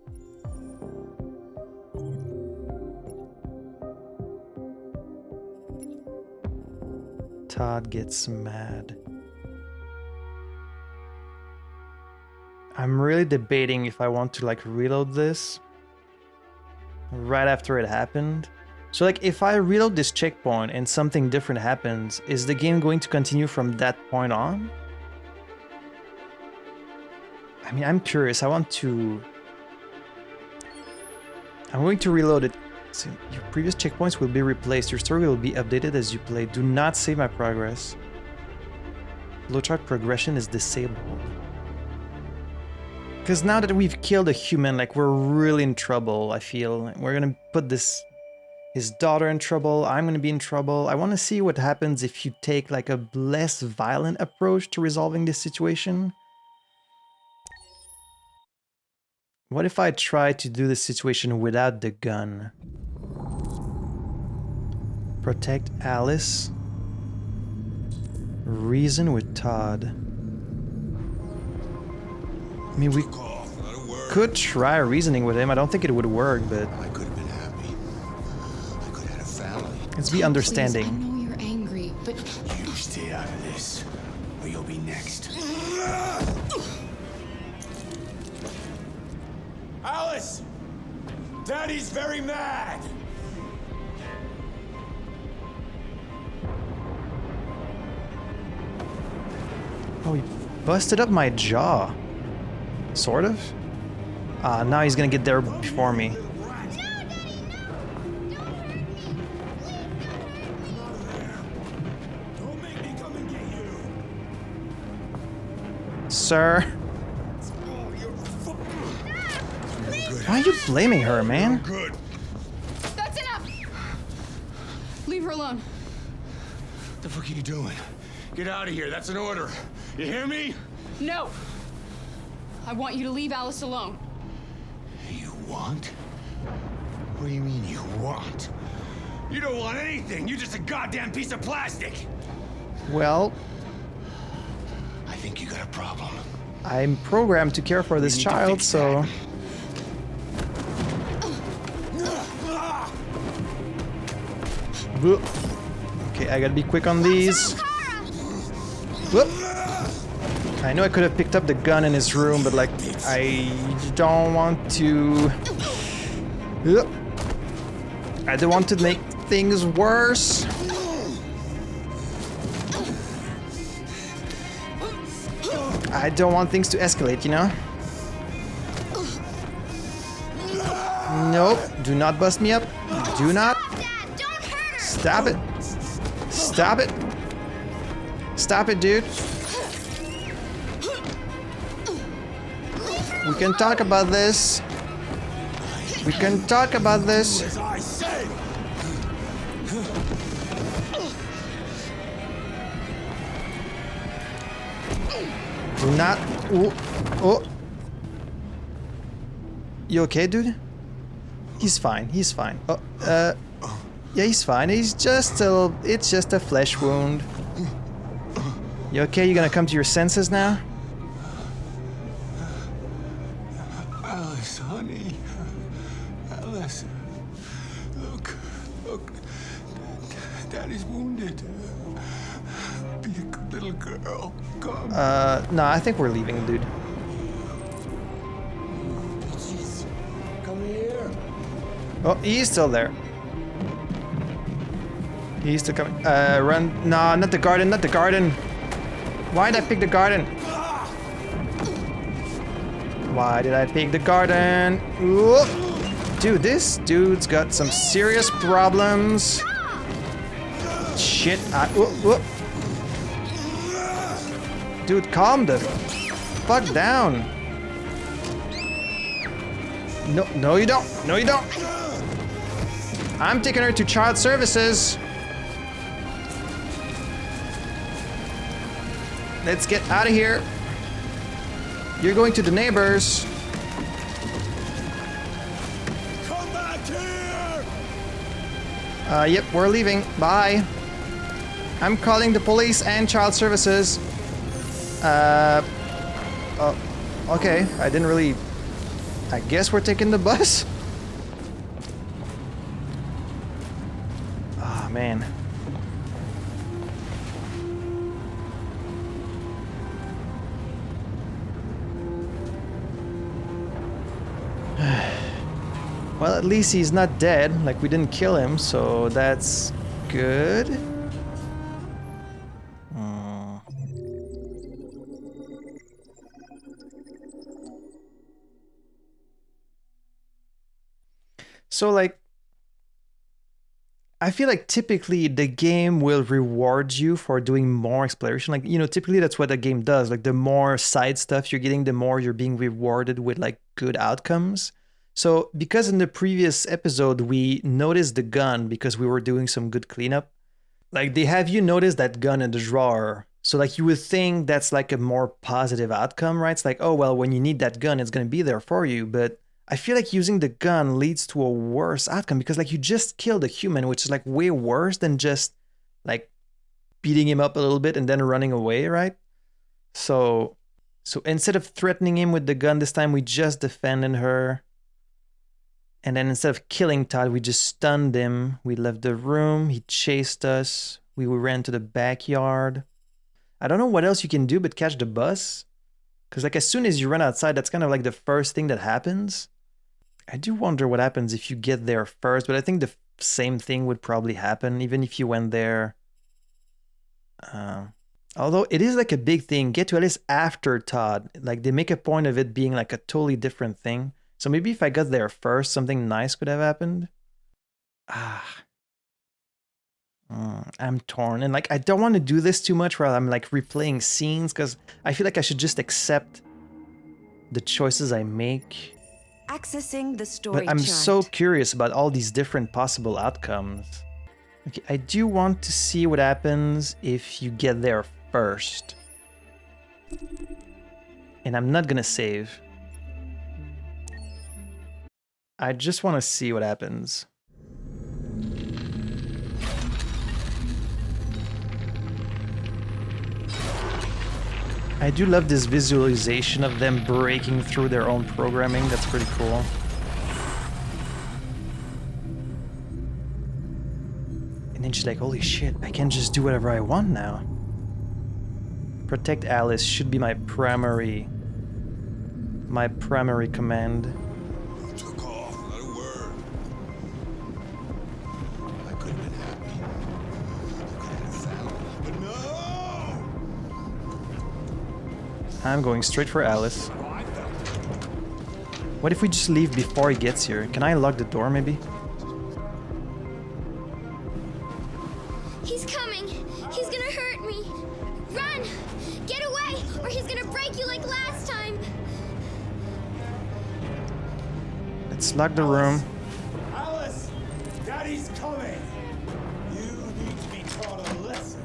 Todd gets mad. I'm really debating if I want to like reload this right after it happened. So like if I reload this checkpoint and something different happens, is the game going to continue from that point on? I mean, I'm curious. I'm going to reload it. So your previous checkpoints will be replaced. Your story will be updated as you play. Do not save my progress. Flowchart progression is disabled. Because now that we've killed a human, like we're really in trouble, I feel. We're gonna put his daughter in trouble. I'm gonna be in trouble. I want to see what happens if you take like a less violent approach to resolving this situation. What if I try to do this situation without the gun? Protect Alice. Reason with Todd. I mean, we could try reasoning with him. I don't think it would work, but... I could have been happy. I could have had a family. Let's be understanding. Please, I know you're angry, but... You stay out of this, or you'll be next. Alice! Daddy's very mad! Oh, he busted up my jaw. Sort of? Now he's gonna get there before me. Sir? Why are you blaming her, man? That's enough! Leave her alone. What the fuck are you doing? Get out of here, that's an order. You hear me? No! I want you to leave Alice alone. You want? What do you mean you want? You don't want anything. You're just a goddamn piece of plastic. Well... I think you got a problem. I'm programmed to care for this child, so... Okay, I gotta be quick on these. Whoop. I know I could have picked up the gun in his room, but like, I don't want to... I don't want to make things worse. I don't want things to escalate, you know? Nope, do not bust me up. Do not. Stop it. Stop it. Stop it, dude. We can talk about this. We can talk about this. Do not. Oh. You okay, dude? He's fine. He's fine. Oh, yeah, he's fine. He's just a. It's just a flesh wound. You okay? You gonna come to your senses now? Alice, honey. Alice. Look. Daddy's wounded. Be a good little girl. Come. No, I think we're leaving, dude. Come here. Oh, he's still there. He's still coming. Run. No, not the garden, not the garden. Why did I pick the garden? Why did I pick the garden? Ooh. Dude, this dude's got some serious problems. Shit. Dude, calm the fuck down. No, you don't. No, you don't. I'm taking her to child services. Let's get out of here. You're going to the neighbors. Come back here. Yep, we're leaving. Bye. I'm calling the police and child services. Okay. I didn't really... I guess we're taking the bus? Oh, man. Well, at least he's not dead. Like, we didn't kill him, so that's good. So, like, I feel like typically the game will reward you for doing more exploration. Like, you know, typically that's what the game does. Like, the more side stuff you're getting, the more you're being rewarded with, like, good outcomes. So, because in the previous episode, we noticed the gun because we were doing some good cleanup. Like, they have you notice that gun in the drawer. So, like, you would think that's, like, a more positive outcome, right? It's like, oh, well, when you need that gun, it's going to be there for you. But I feel like using the gun leads to a worse outcome because, like, you just killed a human, which is, like, way worse than just, like, beating him up a little bit and then running away, right? So instead of threatening him with the gun this time, we just defended her. And then instead of killing Todd, we just stunned him. We left the room. He chased us. We ran to the backyard. I don't know what else you can do but catch the bus. Because, like, as soon as you run outside, that's kind of like the first thing that happens. I do wonder what happens if you get there first, but I think the same thing would probably happen, even if you went there. Although it is like a big thing. Get to Alice after Todd. Like, they make a point of it being like a totally different thing. So maybe if I got there first, something nice could have happened. I'm torn. And, like, I don't want to do this too much where I'm, like, replaying scenes because I feel like I should just accept the choices I make. Accessing the story But I'm chart. so curious about all these different possible outcomes. Okay, I do want to see what happens if you get there first. And I'm not gonna save. I just want to see what happens. I do love this visualization of them breaking through their own programming. That's pretty cool. And then she's like, holy shit, I can just do whatever I want now. Protect Alice should be my primary command. Took off, not a word. I could have been happy. I could have been found, but no! I'm going straight for Alice. What if we just leave before he gets here? Can I lock the door maybe? He's coming. He's gonna hurt me. Run! Get away, or he's gonna break you like last time. Let's lock the room. Alice! Daddy's coming! You need to be taught a lesson.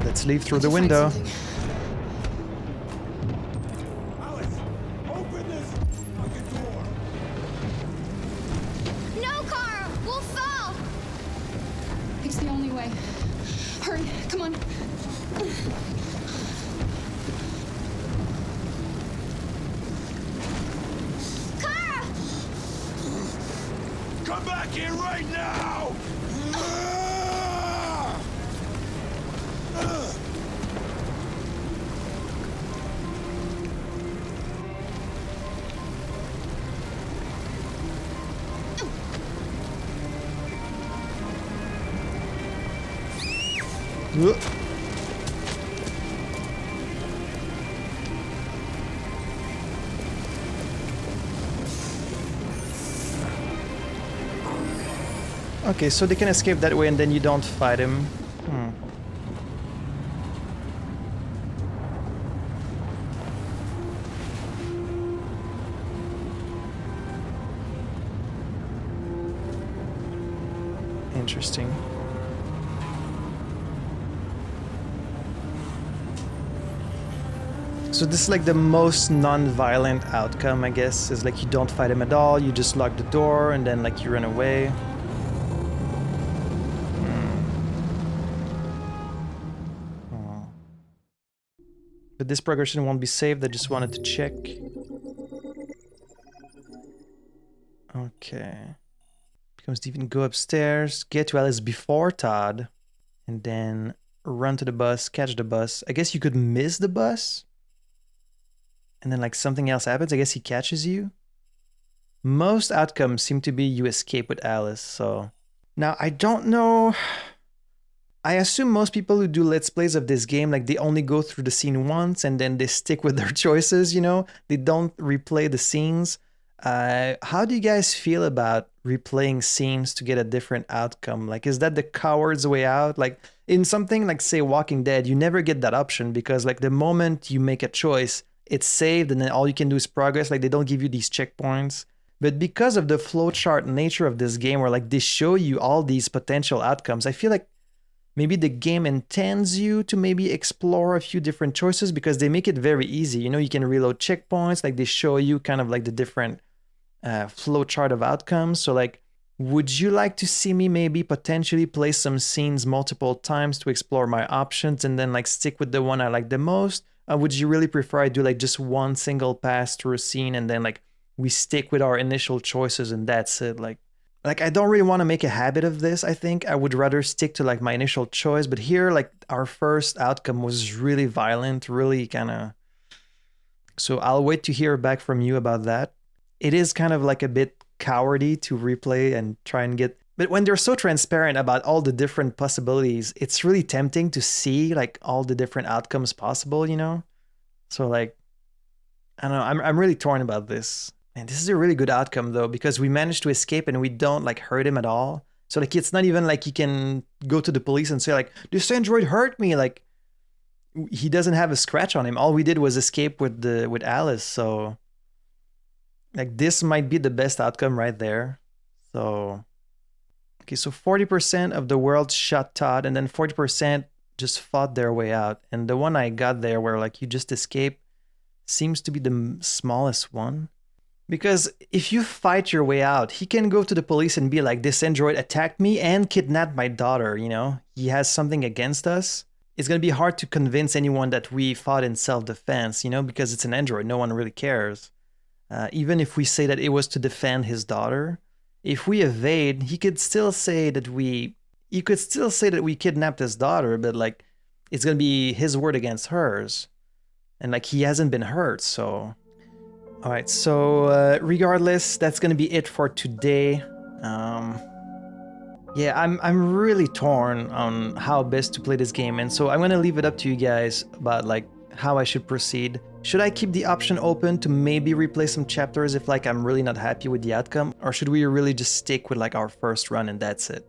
Let's leave through the window. Alice, open this fucking door! No, Carl! We'll fall! It's the only way. Hurry, come on. Carl! Come back here right now! Okay, so they can escape that way and then you don't fight him. Interesting. So this is like the most non-violent outcome, I guess. Is like you don't fight him at all, you just lock the door and then like you run away. But this progression won't be saved, I just wanted to check. Okay. Becomes Steven, go upstairs, get to Alice before Todd, and then run to the bus, catch the bus. I guess you could miss the bus, and then like something else happens. I guess he catches you. Most outcomes seem to be you escape with Alice, so... Now, I don't know... I assume most people who do Let's Plays of this game, like they only go through the scene once and then they stick with their choices, you know? They don't replay the scenes. How do you guys feel about replaying scenes to get a different outcome? Like, is that the coward's way out? Like, in something like, say, Walking Dead, you never get that option because, like, the moment you make a choice, it's saved and then all you can do is progress. Like, they don't give you these checkpoints. But because of the flowchart nature of this game where, like, they show you all these potential outcomes, I feel like maybe the game intends you to maybe explore a few different choices because they make it very easy. You know, you can reload checkpoints, like they show you kind of like the different flow chart of outcomes. So like, would you like to see me maybe potentially play some scenes multiple times to explore my options and then like stick with the one I like the most? Or would you really prefer I do like just one single pass through a scene and then like we stick with our initial choices and that's it? Like, I don't really want to make a habit of this, I think. I would rather stick to, like, my initial choice. But here, like, our first outcome was really violent, really kind of... So I'll wait to hear back from you about that. It is kind of, like, a bit cowardly to replay and try and get... But when they're so transparent about all the different possibilities, it's really tempting to see, like, all the different outcomes possible, you know? So, like, I don't know. I'm really torn about this. And this is a really good outcome, though, because we managed to escape and we don't, like, hurt him at all. So, like, it's not even like he can go to the police and say, like, this android hurt me. Like, he doesn't have a scratch on him. All we did was escape with Alice. So, like, this might be the best outcome right there. So, okay, so 40% of the world shot Todd and then 40% just fought their way out. And the one I got there where, like, you just escape seems to be the smallest one. Because if you fight your way out, he can go to the police and be like, this android attacked me and kidnapped my daughter, you know? He has something against us. It's going to be hard to convince anyone that we fought in self-defense, you know, because it's an android. No one really cares. Even if we say that it was to defend his daughter, if we evade, he could still say that we kidnapped his daughter, but like it's gonna be his word against hers, and like he hasn't been hurt. So, all right. So regardless, that's gonna be it for today. Yeah, I'm really torn on how best to play this game, and so I'm gonna leave it up to you guys about like how I should proceed. Should I keep the option open to maybe replay some chapters if like I'm really not happy with the outcome, or should we really just stick with like our first run and that's it?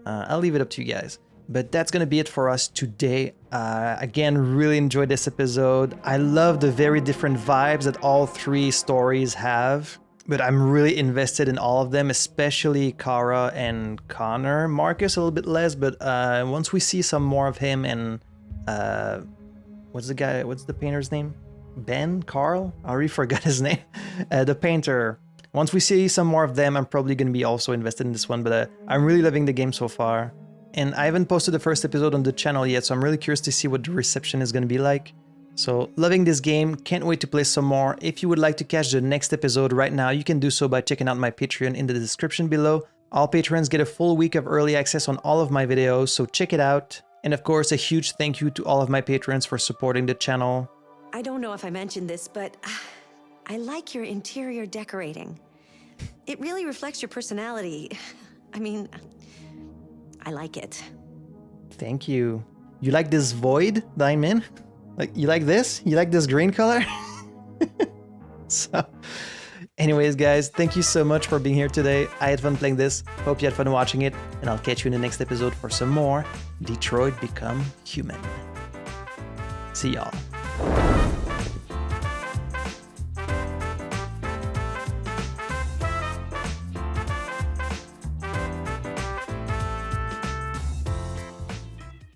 I'll leave it up to you guys. But that's gonna be it for us today. Again, really enjoyed this episode. I love the very different vibes that all three stories have. But I'm really invested in all of them, especially Kara and Connor. Markus a little bit less, but once we see some more of him and what's the painter's name? Ben? Carl? I already forgot his name. The painter. Once we see some more of them, I'm probably going to be also invested in this one, but I'm really loving the game so far. And I haven't posted the first episode on the channel yet, so I'm really curious to see what the reception is going to be like. So, loving this game, can't wait to play some more. If you would like to catch the next episode right now, you can do so by checking out my Patreon in the description below. All patrons get a full week of early access on all of my videos, so check it out. And of course, a huge thank you to all of my patrons for supporting the channel. I don't know if I mentioned this, but I like your interior decorating. It really reflects your personality. I mean, I like it. Thank you. You like this void that I'm in? Like, you like this? You like this green color? So, anyways, guys, thank you so much for being here today. I had fun playing this. Hope you had fun watching it. And I'll catch you in the next episode for some more Detroit Become Human. See y'all.